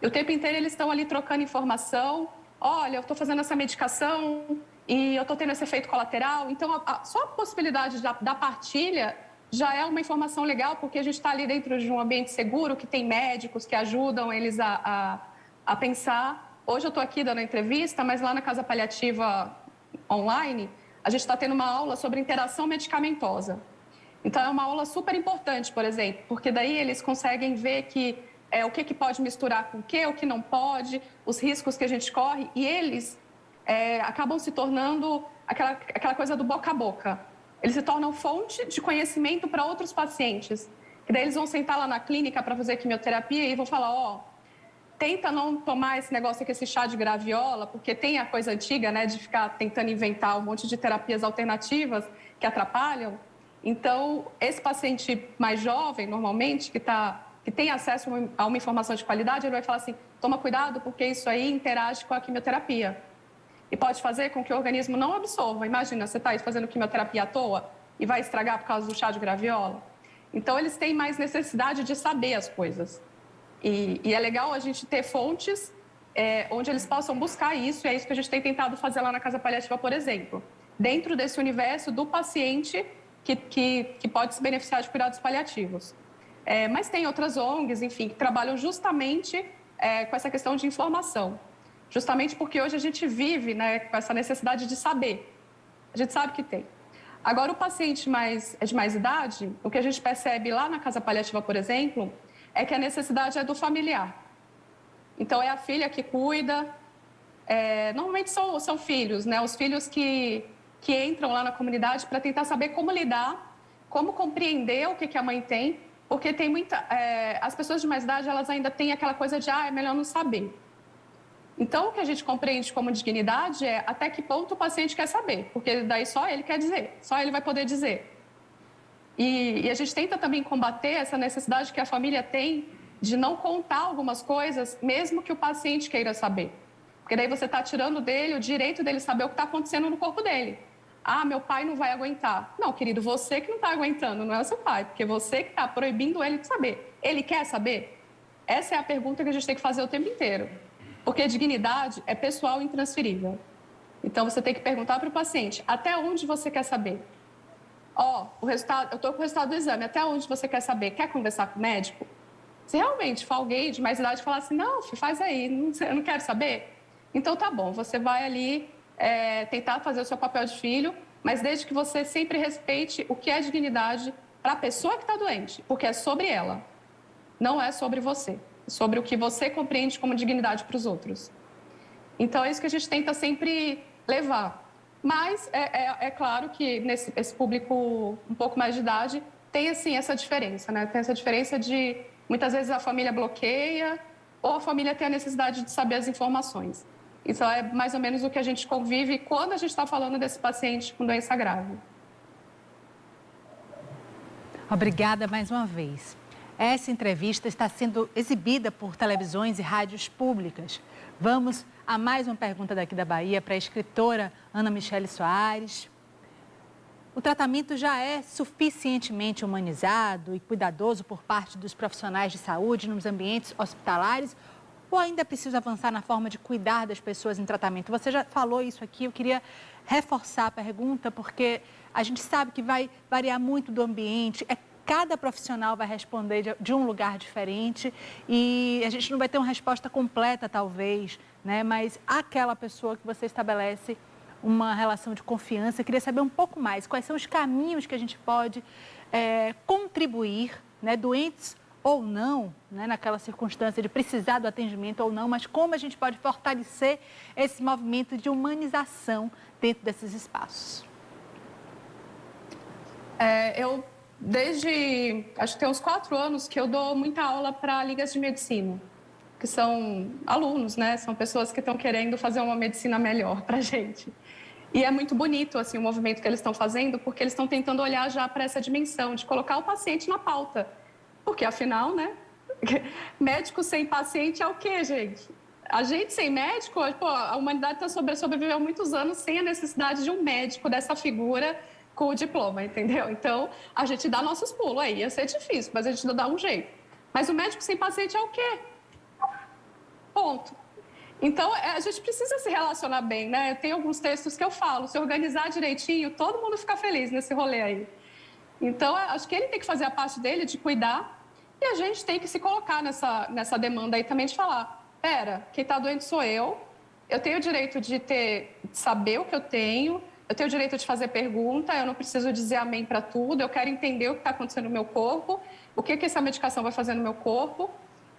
E o tempo inteiro eles estão ali trocando informação. Olha, eu estou fazendo essa medicação e eu estou tendo esse efeito colateral. Então, só a possibilidade da partilha já é uma informação legal, porque a gente está ali dentro de um ambiente seguro, que tem médicos que ajudam eles a pensar. Hoje eu estou aqui dando entrevista, mas lá na Casa Paliativa online, a gente está tendo uma aula sobre interação medicamentosa. Então, é uma aula super importante, por exemplo, porque daí eles conseguem ver que o que pode misturar com o que não pode, os riscos que a gente corre, e eles acabam se tornando aquela coisa do boca a boca. Eles se tornam fonte de conhecimento para outros pacientes. E daí eles vão sentar lá na clínica para fazer quimioterapia e vão falar, tenta não tomar esse negócio aqui, esse chá de graviola, porque tem a coisa antiga, né, de ficar tentando inventar um monte de terapias alternativas que atrapalham. Então, esse paciente mais jovem, normalmente, que tem acesso a uma informação de qualidade, ele vai falar assim, toma cuidado porque isso aí interage com a quimioterapia. E pode fazer com que o organismo não absorva. Imagina, você está fazendo quimioterapia à toa e vai estragar por causa do chá de graviola. Então, eles têm mais necessidade de saber as coisas. E é legal a gente ter fontes onde eles possam buscar isso, e é isso que a gente tem tentado fazer lá na Casa Paliativa, por exemplo. Dentro desse universo do paciente que pode se beneficiar de cuidados paliativos. Mas tem outras ONGs, enfim, que trabalham justamente com essa questão de informação. Justamente porque hoje a gente vive, né, com essa necessidade de saber. A gente sabe que tem. Agora, o paciente de mais idade, o que a gente percebe lá na Casa Paliativa, por exemplo, é que a necessidade é do familiar. Então, é a filha que cuida. Normalmente são filhos, né? Os filhos que entram lá na comunidade para tentar saber como lidar, como compreender o que a mãe tem, porque tem as pessoas de mais idade, elas ainda têm aquela coisa de, é melhor não saber. Então, o que a gente compreende como dignidade é até que ponto o paciente quer saber, porque daí só ele quer dizer, só ele vai poder dizer. E a gente tenta também combater essa necessidade que a família tem de não contar algumas coisas, mesmo que o paciente queira saber. Porque daí você está tirando dele o direito dele saber o que está acontecendo no corpo dele. Meu pai não vai aguentar. Não, querido, você que não está aguentando, não é o seu pai, porque você que está proibindo ele de saber. Ele quer saber? Essa é a pergunta que a gente tem que fazer o tempo inteiro. Porque dignidade é pessoal e intransferível. Então, você tem que perguntar para o paciente, até onde você quer saber? O resultado, eu estou com o resultado do exame, até onde você quer saber? Quer conversar com o médico? Se realmente for alguém de mais idade falar assim, não, filho, faz aí, eu não quero saber. Então, tá bom, você vai ali tentar fazer o seu papel de filho, mas desde que você sempre respeite o que é dignidade para a pessoa que está doente, porque é sobre ela, não é sobre você, é sobre o que você compreende como dignidade para os outros. Então, é isso que a gente tenta sempre levar. Mas é claro que esse público um pouco mais de idade tem, assim, essa diferença, né? Tem essa diferença de, muitas vezes, a família bloqueia ou a família tem a necessidade de saber as informações. Então, é mais ou menos o que a gente convive quando a gente está falando desse paciente com doença grave. Obrigada mais uma vez. Essa entrevista está sendo exibida por televisões e rádios públicas. Vamos a mais uma pergunta daqui da Bahia para a escritora Ana Michele Soares. O tratamento já é suficientemente humanizado e cuidadoso por parte dos profissionais de saúde nos ambientes hospitalares ou ainda é preciso avançar na forma de cuidar das pessoas em tratamento? Você já falou isso aqui, eu queria reforçar a pergunta porque a gente sabe que vai variar muito do ambiente, cada profissional vai responder de um lugar diferente e a gente não vai ter uma resposta completa, talvez, né? Mas aquela pessoa que você estabelece uma relação de confiança, eu queria saber um pouco mais quais são os caminhos que a gente pode contribuir, né? Doentes ou não, né? Naquela circunstância de precisar do atendimento ou não, mas como a gente pode fortalecer esse movimento de humanização dentro desses espaços. Desde, acho que tem uns 4 anos que eu dou muita aula para ligas de medicina, que são alunos, né? São pessoas que estão querendo fazer uma medicina melhor para a gente. E é muito bonito, assim, o movimento que eles estão fazendo, porque eles estão tentando olhar já para essa dimensão de colocar o paciente na pauta. Porque, afinal, né? Médico sem paciente é o quê, gente? A gente sem médico, a humanidade sobreviveu muitos anos sem a necessidade de um médico dessa figura com o diploma, entendeu? Então, a gente dá nossos pulos aí. Ia ser difícil, mas a gente dá um jeito. Mas o médico sem paciente é o quê? Ponto. Então, a gente precisa se relacionar bem, né? Tem alguns textos que eu falo, se organizar direitinho, todo mundo fica feliz nesse rolê aí. Então, acho que ele tem que fazer a parte dele de cuidar e a gente tem que se colocar nessa demanda aí também de falar, quem está doente sou eu tenho o direito de saber o que eu tenho, eu tenho o direito de fazer pergunta, eu não preciso dizer amém para tudo, eu quero entender o que está acontecendo no meu corpo, o que essa medicação vai fazer no meu corpo.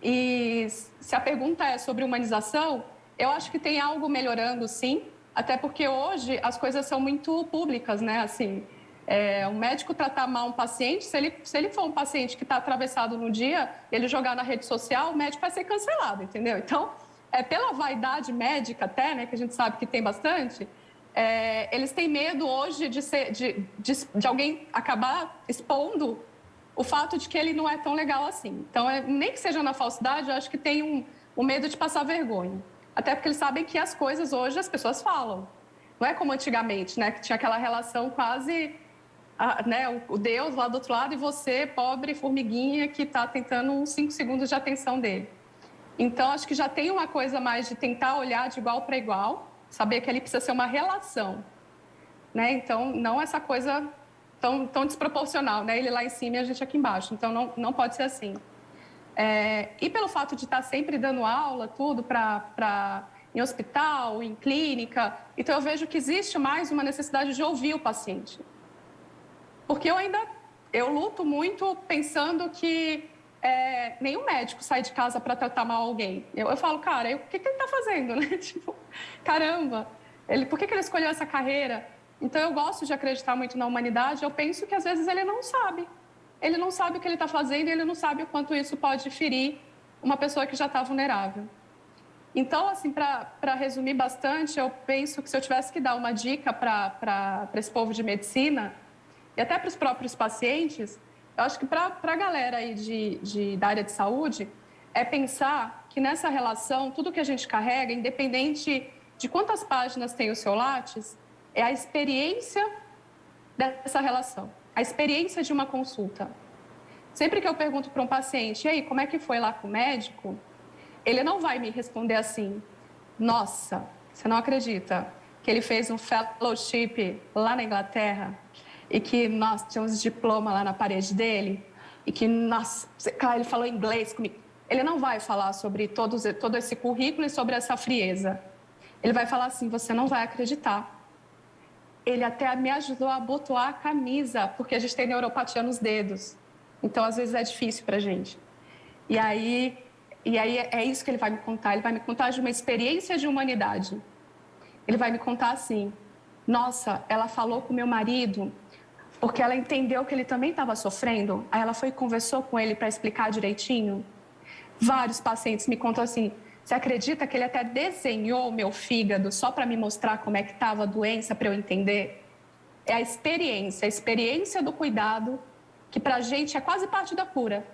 E se a pergunta é sobre humanização, eu acho que tem algo melhorando, sim, até porque hoje as coisas são muito públicas, né? Assim, um médico tratar mal um paciente, se ele for um paciente que está atravessado no dia, ele jogar na rede social, o médico vai ser cancelado, entendeu? Então, pela vaidade médica até, né, que a gente sabe que tem bastante, eles têm medo hoje de alguém acabar expondo o fato de que ele não é tão legal assim. Então, nem que seja na falsidade, eu acho que tem um medo de passar vergonha. Até porque eles sabem que as coisas hoje as pessoas falam. Não é como antigamente, né, que tinha aquela relação quase... né, o Deus lá do outro lado e você, pobre formiguinha, que está tentando uns 5 segundos de atenção dele. Então, acho que já tem uma coisa mais de tentar olhar de igual para igual, saber que ali precisa ser uma relação, né? Então, não essa coisa tão desproporcional, né? Ele lá em cima e a gente aqui embaixo. Então, não pode ser assim. E pelo fato de estar sempre dando aula, tudo, em hospital, em clínica, então eu vejo que existe mais uma necessidade de ouvir o paciente. Porque eu luto muito pensando que nenhum médico sai de casa para tratar mal alguém. Eu falo, cara, o que ele está fazendo, né? Tipo, caramba, por que ele escolheu essa carreira? Então, eu gosto de acreditar muito na humanidade. Eu penso que, às vezes, ele não sabe. Ele não sabe o que ele está fazendo e ele não sabe o quanto isso pode ferir uma pessoa que já está vulnerável. Então, assim, para resumir bastante, eu penso que se eu tivesse que dar uma dica para esse povo de medicina e até para os próprios pacientes, eu acho que para a galera aí da área de saúde, é pensar que nessa relação, tudo que a gente carrega, independente de quantas páginas tem o seu Lattes, é a experiência dessa relação, a experiência de uma consulta. Sempre que eu pergunto para um paciente, e aí, como é que foi lá com o médico? Ele não vai me responder assim, nossa, você não acredita que ele fez um fellowship lá na Inglaterra e que, nossa, tinha uns diplomas lá na parede dele e que, nossa, ele falou inglês comigo. Ele não vai falar sobre todo esse currículo e sobre essa frieza. Ele vai falar assim, você não vai acreditar. Ele até me ajudou a abotoar a camisa, porque a gente tem neuropatia nos dedos. Então, às vezes, é difícil para a gente. E aí é isso que ele vai me contar. Ele vai me contar de uma experiência de humanidade. Ele vai me contar assim, nossa, ela falou com meu marido porque ela entendeu que ele também estava sofrendo. Aí ela foi e conversou com ele para explicar direitinho. Vários pacientes me contam assim, você acredita que ele até desenhou o meu fígado só para me mostrar como é que estava a doença, para eu entender? É a experiência do cuidado, que para a gente é quase parte da cura.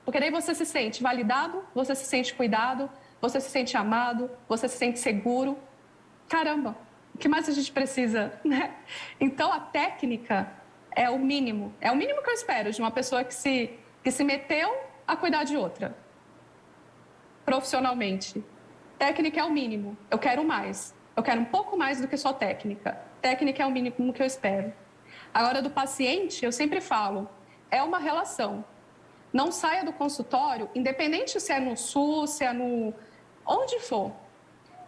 Porque daí você se sente validado, você se sente cuidado, você se sente amado, você se sente seguro. Caramba, o que mais a gente precisa, né? Então, a técnica é o mínimo que eu espero de uma pessoa que se meteu a cuidar de outra, profissionalmente. Técnica é o mínimo, eu quero mais. Eu quero um pouco mais do que só técnica. Técnica é o mínimo que eu espero. Agora, do paciente, eu sempre falo, é uma relação. Não saia do consultório, independente se é no SUS, se é no... onde for.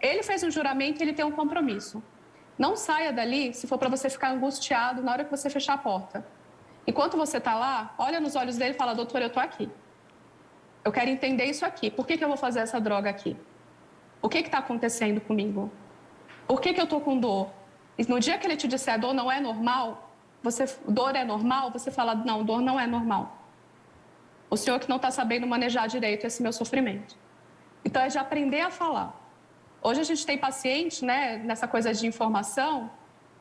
Ele fez um juramento e ele tem um compromisso. Não saia dali se for para você ficar angustiado na hora que você fechar a porta. Enquanto você está lá, olha nos olhos dele e fala, doutor, eu estou aqui. Eu quero entender isso aqui. Por que eu vou fazer essa droga aqui? O que está acontecendo comigo? Por que eu estou com dor? E no dia que ele te disser dor não é normal, dor é normal, você fala, não, dor não é normal. O senhor que não está sabendo manejar direito esse meu sofrimento. Então, é de aprender a falar. Hoje a gente tem paciente, né, nessa coisa de informação,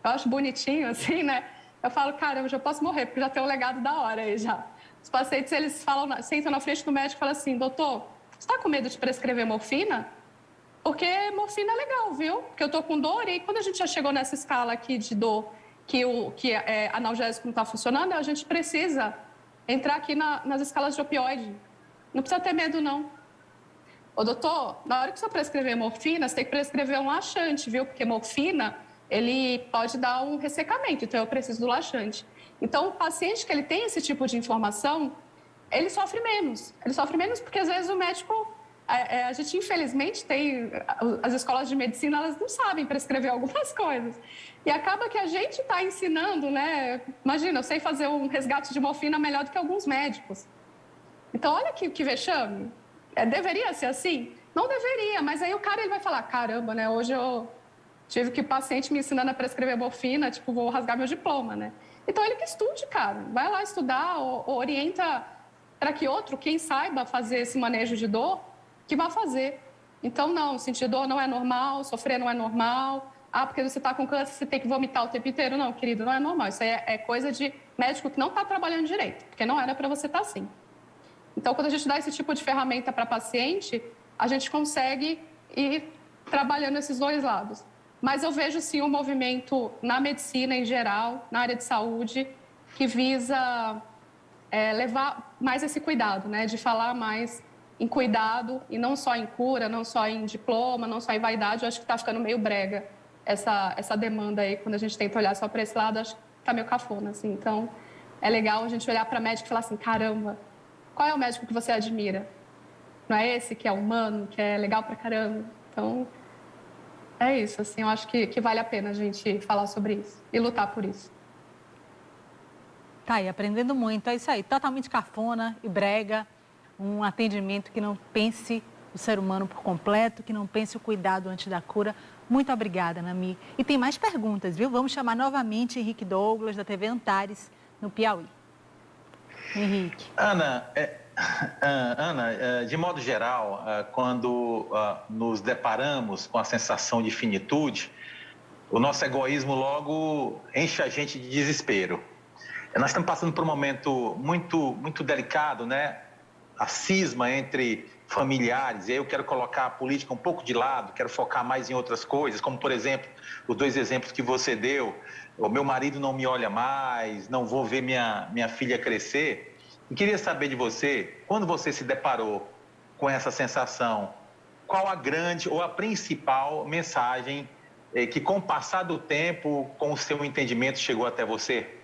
eu acho bonitinho, assim, né? Eu falo, caramba, eu já posso morrer, porque já tem um legado da hora aí já. Os pacientes, eles sentam na frente do médico e falam assim, doutor, você está com medo de prescrever morfina? Porque morfina é legal, viu? Porque eu estou com dor e quando a gente já chegou nessa escala aqui de dor, que analgésico não está funcionando, a gente precisa entrar aqui nas escalas de opioide. Não precisa ter medo, não. Ô, doutor, na hora que você prescrever morfina, você tem que prescrever um laxante, viu? Porque morfina, ele pode dar um ressecamento, então eu preciso do laxante. Então, o paciente que ele tem esse tipo de informação, ele sofre menos. Ele sofre menos porque, às vezes, o médico a gente, infelizmente, tem... As escolas de medicina, elas não sabem prescrever algumas coisas. E acaba que a gente está ensinando, né? Imagina, eu sei fazer um resgate de morfina melhor do que alguns médicos. Então, olha que vexame. Deveria ser assim? Não deveria, mas aí o cara ele vai falar, caramba, né? Hoje eu tive que o paciente me ensinando a prescrever morfina, tipo, vou rasgar meu diploma, né? Então, ele que estude, cara. Vai lá estudar, ou orienta para que outro, quem saiba fazer esse manejo de dor, que vá fazer. Então, não, sentir dor não é normal, sofrer não é normal. Ah, porque você está com câncer, você tem que vomitar o tempo inteiro. Não, querido, não é normal. Isso aí é coisa de médico que não está trabalhando direito, porque não era para você estar assim. Então, quando a gente dá esse tipo de ferramenta para paciente, a gente consegue ir trabalhando esses dois lados. Mas eu vejo, sim, um movimento na medicina em geral, na área de saúde, que visa levar mais esse cuidado, né? De falar mais em cuidado e não só em cura, não só em diploma, não só em vaidade. Eu acho que está ficando meio brega essa demanda aí. Quando a gente tenta olhar só para esse lado, acho que está meio cafona, assim. Então, é legal a gente olhar para médico e falar assim, caramba, qual é o médico que você admira? Não é esse que é humano, que é legal pra caramba? Então, é isso, assim, eu acho que vale a pena a gente falar sobre isso e lutar por isso. Tá aí, aprendendo muito, é isso aí, totalmente cafona e brega, um atendimento que não pense o ser humano por completo, que não pense o cuidado antes da cura. Muito obrigada, Nami. E tem mais perguntas, viu? Vamos chamar novamente Henrique Douglas, da TV Antares, no Piauí. Henrique. Ana, de modo geral, quando nos deparamos com a sensação de finitude, o nosso egoísmo logo enche a gente de desespero. Nós estamos passando por um momento muito delicado, né? A cisma entre familiares, e aí eu quero colocar a política um pouco de lado, quero focar mais em outras coisas, como, por exemplo, os 2 exemplos que você deu, o meu marido não me olha mais, não vou ver minha filha crescer. Eu queria saber de você, quando você se deparou com essa sensação, qual a grande ou a principal mensagem que, com o passar do tempo, com o seu entendimento, chegou até você?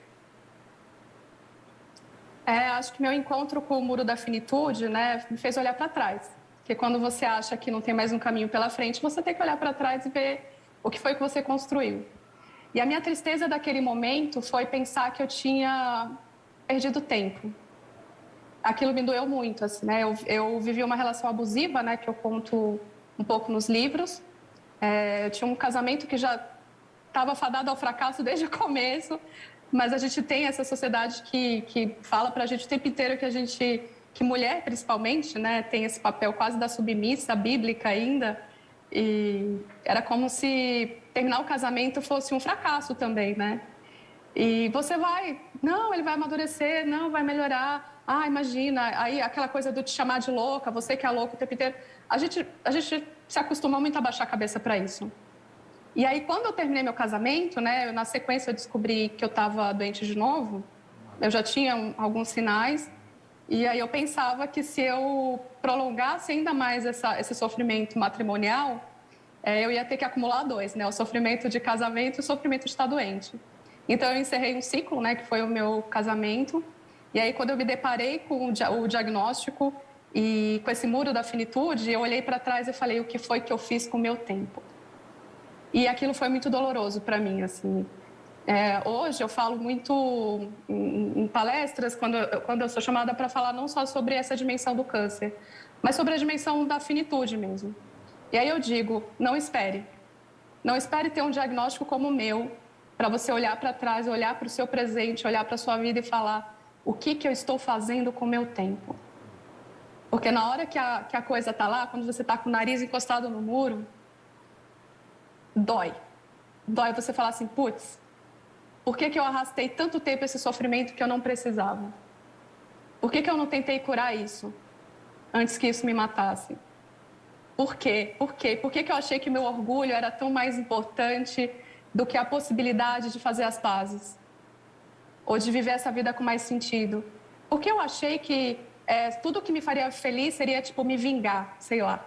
Acho que meu encontro com o muro da finitude, né, me fez olhar para trás. Porque quando você acha que não tem mais um caminho pela frente, você tem que olhar para trás e ver o que foi que você construiu. E a minha tristeza daquele momento foi pensar que eu tinha perdido tempo. Aquilo me doeu muito, assim, né? Eu vivi uma relação abusiva, né, que eu conto um pouco nos livros. Eu tinha um casamento que já estava fadado ao fracasso desde o começo. Mas a gente tem essa sociedade que fala para a gente o tempo inteiro que mulher, principalmente, né, tem esse papel quase da submissa, bíblica ainda. E era como se terminar o casamento fosse um fracasso também, né? E você não, ele vai amadurecer, não, vai melhorar. Ah, imagina, aí aquela coisa do te chamar de louca, você que é louco o tempo inteiro. A gente se acostuma muito a baixar a cabeça para isso. E aí, quando eu terminei meu casamento, né, na sequência eu descobri que eu estava doente de novo, eu já tinha alguns sinais, e aí eu pensava que se eu prolongasse ainda mais esse sofrimento matrimonial, eu ia ter que acumular 2, né, o sofrimento de casamento e o sofrimento de estar doente. Então, eu encerrei um ciclo, né, que foi o meu casamento, e aí quando eu me deparei com o diagnóstico e com esse muro da finitude, eu olhei para trás e falei, o que foi que eu fiz com o meu tempo? E aquilo foi muito doloroso para mim, assim. Hoje eu falo muito em palestras, quando eu sou chamada para falar não só sobre essa dimensão do câncer, mas sobre a dimensão da finitude mesmo. E aí eu digo, não espere. Não espere ter um diagnóstico como o meu, para você olhar para trás, olhar para o seu presente, olhar para a sua vida e falar o que eu estou fazendo com o meu tempo. Porque na hora que a coisa está lá, quando você está com o nariz encostado no muro, dói. Dói você falar assim, putz, por que eu arrastei tanto tempo esse sofrimento que eu não precisava? Por que eu não tentei curar isso antes que isso me matasse? Por quê? Por quê? Por que eu achei que meu orgulho era tão mais importante do que a possibilidade de fazer as pazes? Ou de viver essa vida com mais sentido? Porque eu achei que tudo que me faria feliz seria, tipo, me vingar, sei lá.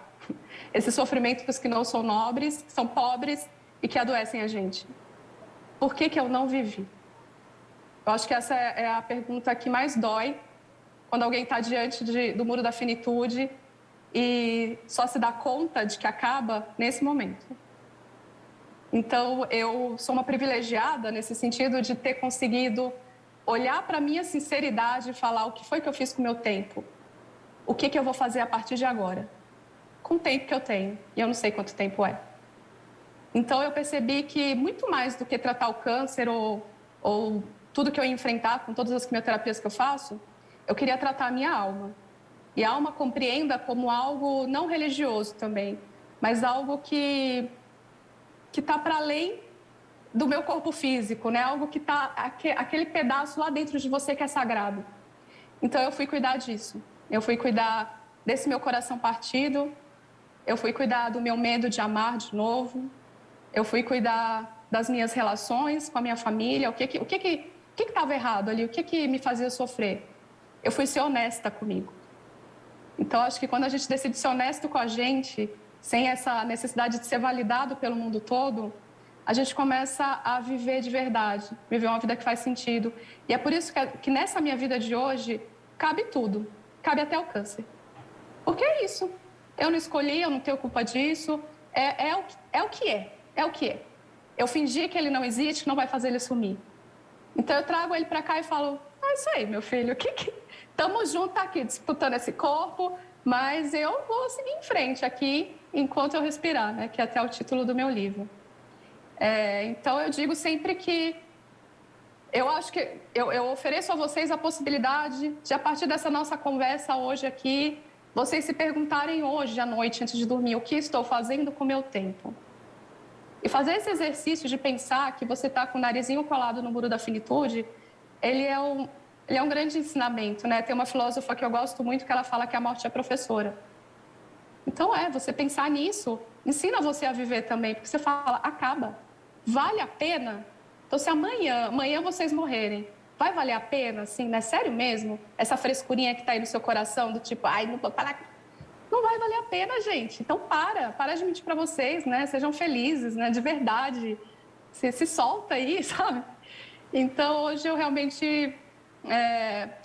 Esses sofrimentos que não são nobres, que são pobres e que adoecem a gente. Por que eu não vivi? Eu acho que essa é a pergunta que mais dói quando alguém está diante do muro da finitude e só se dá conta de que acaba nesse momento. Então, eu sou uma privilegiada nesse sentido de ter conseguido olhar para a minha sinceridade e falar o que foi que eu fiz com o meu tempo, o que eu vou fazer a partir de agora, com o tempo que eu tenho, e eu não sei quanto tempo é. Então, eu percebi que muito mais do que tratar o câncer ou tudo que eu ia enfrentar com todas as quimioterapias que eu faço, eu queria tratar a minha alma. E a alma compreenda como algo não religioso também, mas algo que está para além do meu corpo físico, né? Algo que está aquele pedaço lá dentro de você que é sagrado. Então, eu fui cuidar disso. Eu fui cuidar desse meu coração partido, eu fui cuidar do meu medo de amar de novo, eu fui cuidar das minhas relações com a minha família, o que estava errado ali, o que me fazia sofrer. Eu fui ser honesta comigo. Então, acho que quando a gente decide ser honesto com a gente, sem essa necessidade de ser validado pelo mundo todo, a gente começa a viver de verdade, viver uma vida que faz sentido. E é por isso que nessa minha vida de hoje, cabe tudo, cabe até o câncer. Porque é isso. Eu não escolhi, eu não tenho culpa disso, é o que é. Eu fingi que ele não existe, que não vai fazer ele sumir. Então, eu trago ele para cá e falo, é isso aí, meu filho, estamos juntos aqui, disputando esse corpo, mas eu vou seguir em frente aqui enquanto eu respirar, né? Que é até o título do meu livro. Então, eu digo sempre que eu acho que eu ofereço a vocês a possibilidade de, a partir dessa nossa conversa hoje aqui, vocês se perguntarem hoje à noite, antes de dormir, o que estou fazendo com o meu tempo? E fazer esse exercício de pensar que você está com o narizinho colado no muro da finitude, ele é um grande ensinamento, né? Tem uma filósofa que eu gosto muito que ela fala que a morte é professora. Então, você pensar nisso, ensina você a viver também, porque você fala, acaba, vale a pena? Então, se amanhã vocês morrerem, vai valer a pena, assim, né? Sério mesmo? Essa frescurinha que está aí no seu coração, do tipo, ai, não vou parar. Não vai valer a pena, gente. Então, para de mentir para vocês, né? Sejam felizes, né? De verdade. Se solta aí, sabe? Então, hoje eu realmente...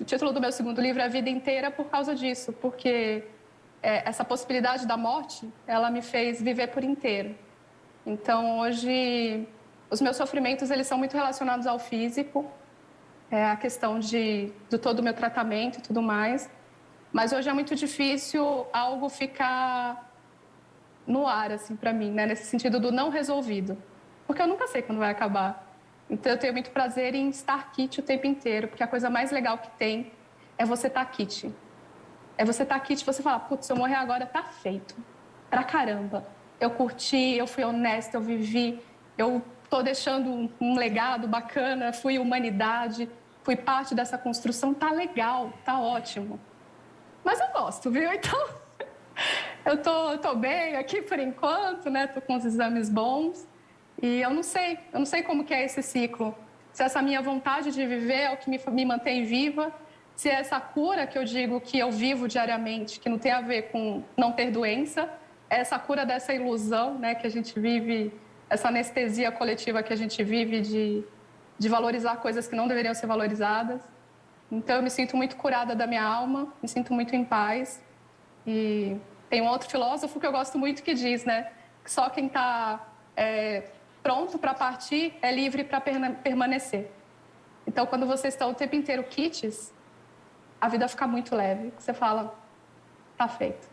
o título do meu segundo livro é A Vida Inteira por causa disso, porque essa possibilidade da morte, ela me fez viver por inteiro. Então, hoje, os meus sofrimentos, eles são muito relacionados ao físico, a questão do todo o meu tratamento e tudo mais. Mas hoje é muito difícil algo ficar no ar, assim, para mim, né? Nesse sentido do não resolvido. Porque eu nunca sei quando vai acabar. Então, eu tenho muito prazer em estar kit o tempo inteiro, porque a coisa mais legal que tem é você estar kit. É você estar kit e você falar, putz, se eu morrer agora, tá feito. Pra caramba. Eu curti, eu fui honesta, eu vivi, eu tô deixando um legado bacana, fui humanidade, fui parte dessa construção, tá legal, tá ótimo. Mas eu gosto, viu? Então, eu tô bem aqui por enquanto, né? Tô com os exames bons. E eu não sei como que é esse ciclo. Se essa minha vontade de viver é o que me mantém viva, se é essa cura que eu digo que eu vivo diariamente, que não tem a ver com não ter doença, é essa cura dessa ilusão, né? Que a gente vive, essa anestesia coletiva que a gente vive de valorizar coisas que não deveriam ser valorizadas. Então, eu me sinto muito curada da minha alma, me sinto muito em paz. E tem um outro filósofo que eu gosto muito que diz, né? Que só quem está pronto para partir é livre para permanecer. Então, quando vocês estão o tempo inteiro kits, a vida fica muito leve. Você fala, tá feito.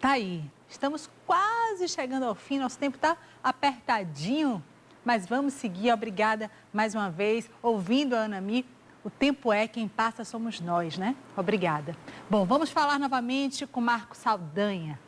Tá aí. Estamos quase chegando ao fim. Nosso tempo está apertadinho. Mas vamos seguir, obrigada mais uma vez, ouvindo a Anami. O tempo é, quem passa somos nós, né? Obrigada. Bom, vamos falar novamente com Marco Saldanha.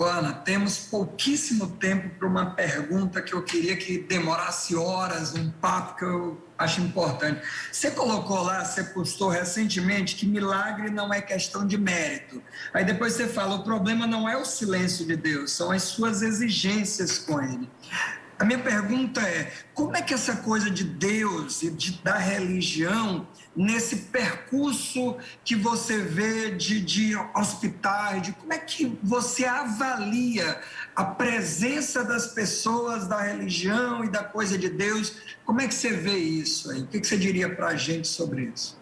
Ana, temos pouquíssimo tempo para uma pergunta que eu queria que demorasse horas, um papo que eu acho importante. Você colocou lá, você postou recentemente que milagre não é questão de mérito. Aí depois você fala, o problema não é o silêncio de Deus, são as suas exigências com Ele. A minha pergunta é, como é que essa coisa de Deus e da religião, nesse percurso que você vê de hospitais, como é que você avalia a presença das pessoas da religião e da coisa de Deus? Como é que você vê isso aí? O que você diria para a gente sobre isso?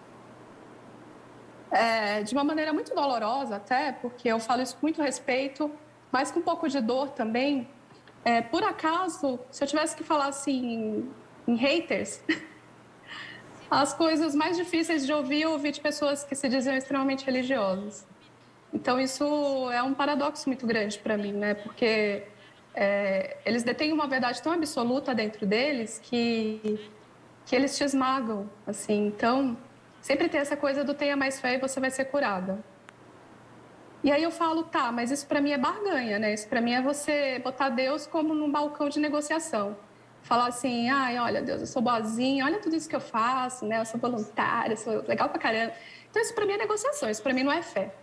de uma maneira muito dolorosa até, porque eu falo isso com muito respeito, mas com um pouco de dor também. Por acaso, se eu tivesse que falar assim em haters, as coisas mais difíceis de ouvir, eu ouvi de pessoas que se diziam extremamente religiosas. Então, isso é um paradoxo muito grande para mim, né? Porque eles detêm uma verdade tão absoluta dentro deles que eles te esmagam, assim. Então, sempre tem essa coisa do tenha mais fé e você vai ser curada. E aí eu falo, tá, mas isso para mim é barganha, né? Isso para mim é você botar Deus como num balcão de negociação. Falar assim, ai, olha, Deus, eu sou boazinha, olha tudo isso que eu faço, né? Eu sou voluntária, sou legal pra caramba. Então, isso para mim é negociação, isso para mim não é fé.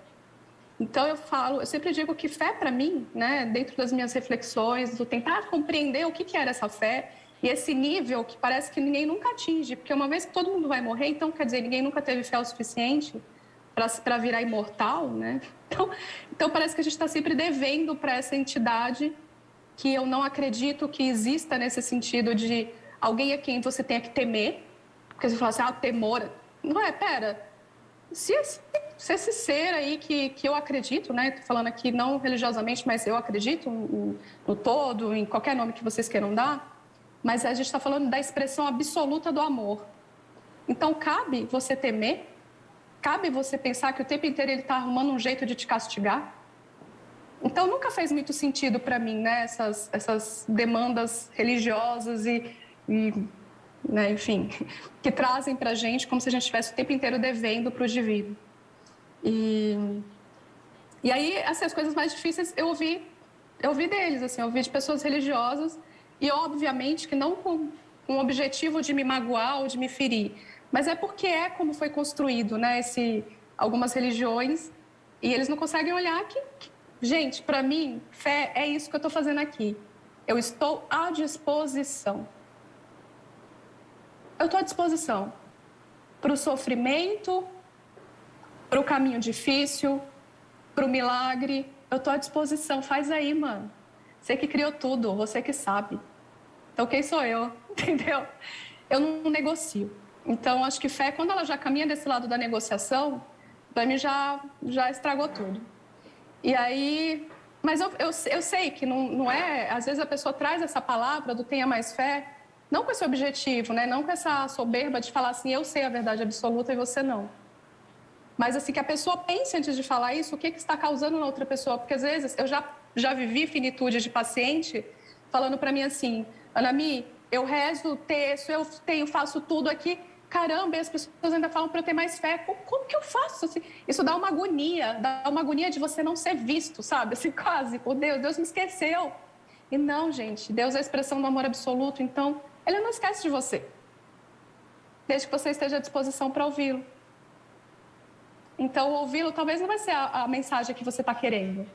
Então, eu sempre digo que fé para mim, né, dentro das minhas reflexões, do tentar compreender o que era essa fé e esse nível que parece que ninguém nunca atinge, porque uma vez que todo mundo vai morrer, então, quer dizer, ninguém nunca teve fé o suficiente para virar imortal, né? Então, parece que a gente está sempre devendo para essa entidade que eu não acredito que exista nesse sentido de alguém a quem você tenha que temer, porque você fala assim, temor. Não é, pera, se esse ser aí que eu acredito, né? Tô falando aqui não religiosamente, mas eu acredito no todo, em qualquer nome que vocês queiram dar, mas a gente está falando da expressão absoluta do amor. Então, cabe você temer? Cabe você pensar que o tempo inteiro ele está arrumando um jeito de te castigar? Então, nunca fez muito sentido para mim, né? Essas demandas religiosas né, enfim, que trazem para a gente como se a gente estivesse o tempo inteiro devendo para o divino. E aí, assim, as coisas mais difíceis eu ouvi deles, assim, eu ouvi de pessoas religiosas e, obviamente, que não com o objetivo de me magoar ou de me ferir, mas é porque é como foi construído, né, algumas religiões, e eles não conseguem olhar que gente, para mim, fé é isso que eu estou fazendo aqui. Eu estou à disposição. Eu estou à disposição para o sofrimento, para o caminho difícil, para o milagre. Eu estou à disposição. Faz aí, mano. Você que criou tudo, você que sabe. Então, quem sou eu? Entendeu? Eu não negocio. Então, acho que fé, quando ela já caminha desse lado da negociação, para mim já estragou tudo. E aí... Mas eu sei que não é... Às vezes a pessoa traz essa palavra do tenha mais fé, não com esse objetivo, né? Não com essa soberba de falar assim, eu sei a verdade absoluta e você não. Mas assim, que a pessoa pense antes de falar isso, o que está causando na outra pessoa. Porque às vezes eu já vivi finitude de paciente falando para mim assim, Anami, eu rezo, texto, faço tudo aqui. Caramba, e as pessoas ainda falam para eu ter mais fé. Como que eu faço? Assim, isso dá uma agonia de você não ser visto, sabe? Assim, quase, por Deus me esqueceu. E não, gente, Deus é a expressão do amor absoluto, então Ele não esquece de você. Desde que você esteja à disposição para ouvi-lo. Então, ouvi-lo talvez não vai ser a mensagem que você está querendo,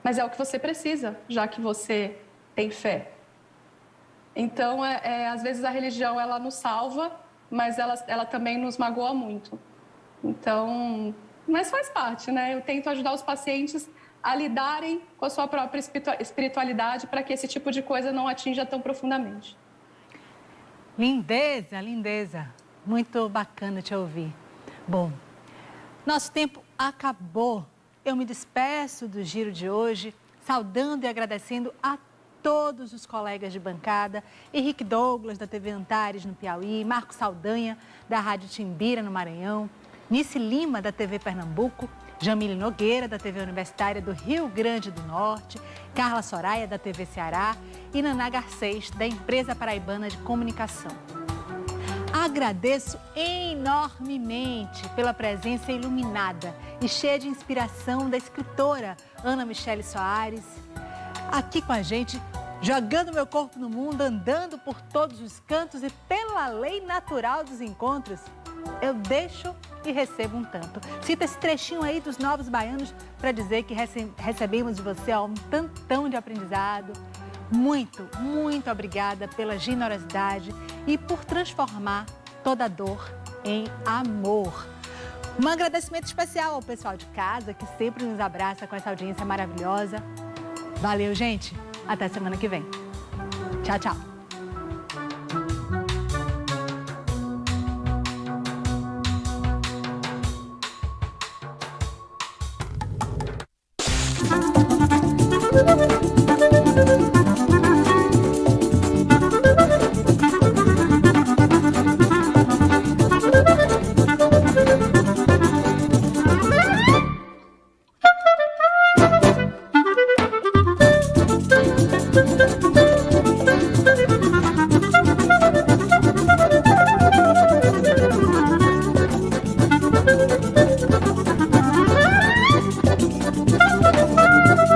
mas é o que você precisa, já que você tem fé. Então, às vezes a religião, ela nos salva, mas ela também nos magoa muito. Então, mas faz parte, né? Eu tento ajudar os pacientes a lidarem com a sua própria espiritualidade para que esse tipo de coisa não atinja tão profundamente. Lindeza, lindeza. Muito bacana te ouvir. Bom, nosso tempo acabou. Eu me despeço do Giro de hoje, saudando e agradecendo a todos os colegas de bancada, Henrique Douglas, da TV Antares, no Piauí, Marco Saldanha, da Rádio Timbira, no Maranhão, Nice Lima, da TV Pernambuco, Jamile Nogueira, da TV Universitária do Rio Grande do Norte, Carla Soraya, da TV Ceará e Naná Garcês, da Empresa Paraibana de Comunicação. Agradeço enormemente pela presença iluminada e cheia de inspiração da escritora Ana Michele Soares, aqui com a gente, jogando meu corpo no mundo, andando por todos os cantos e pela lei natural dos encontros, eu deixo e recebo um tanto. Cita esse trechinho aí dos Novos Baianos para dizer que recebemos de você um tantão de aprendizado. Muito, muito obrigada pela generosidade e por transformar toda dor em amor. Um agradecimento especial ao pessoal de casa que sempre nos abraça com essa audiência maravilhosa. Valeu, gente. Até semana que vem. Tchau, tchau.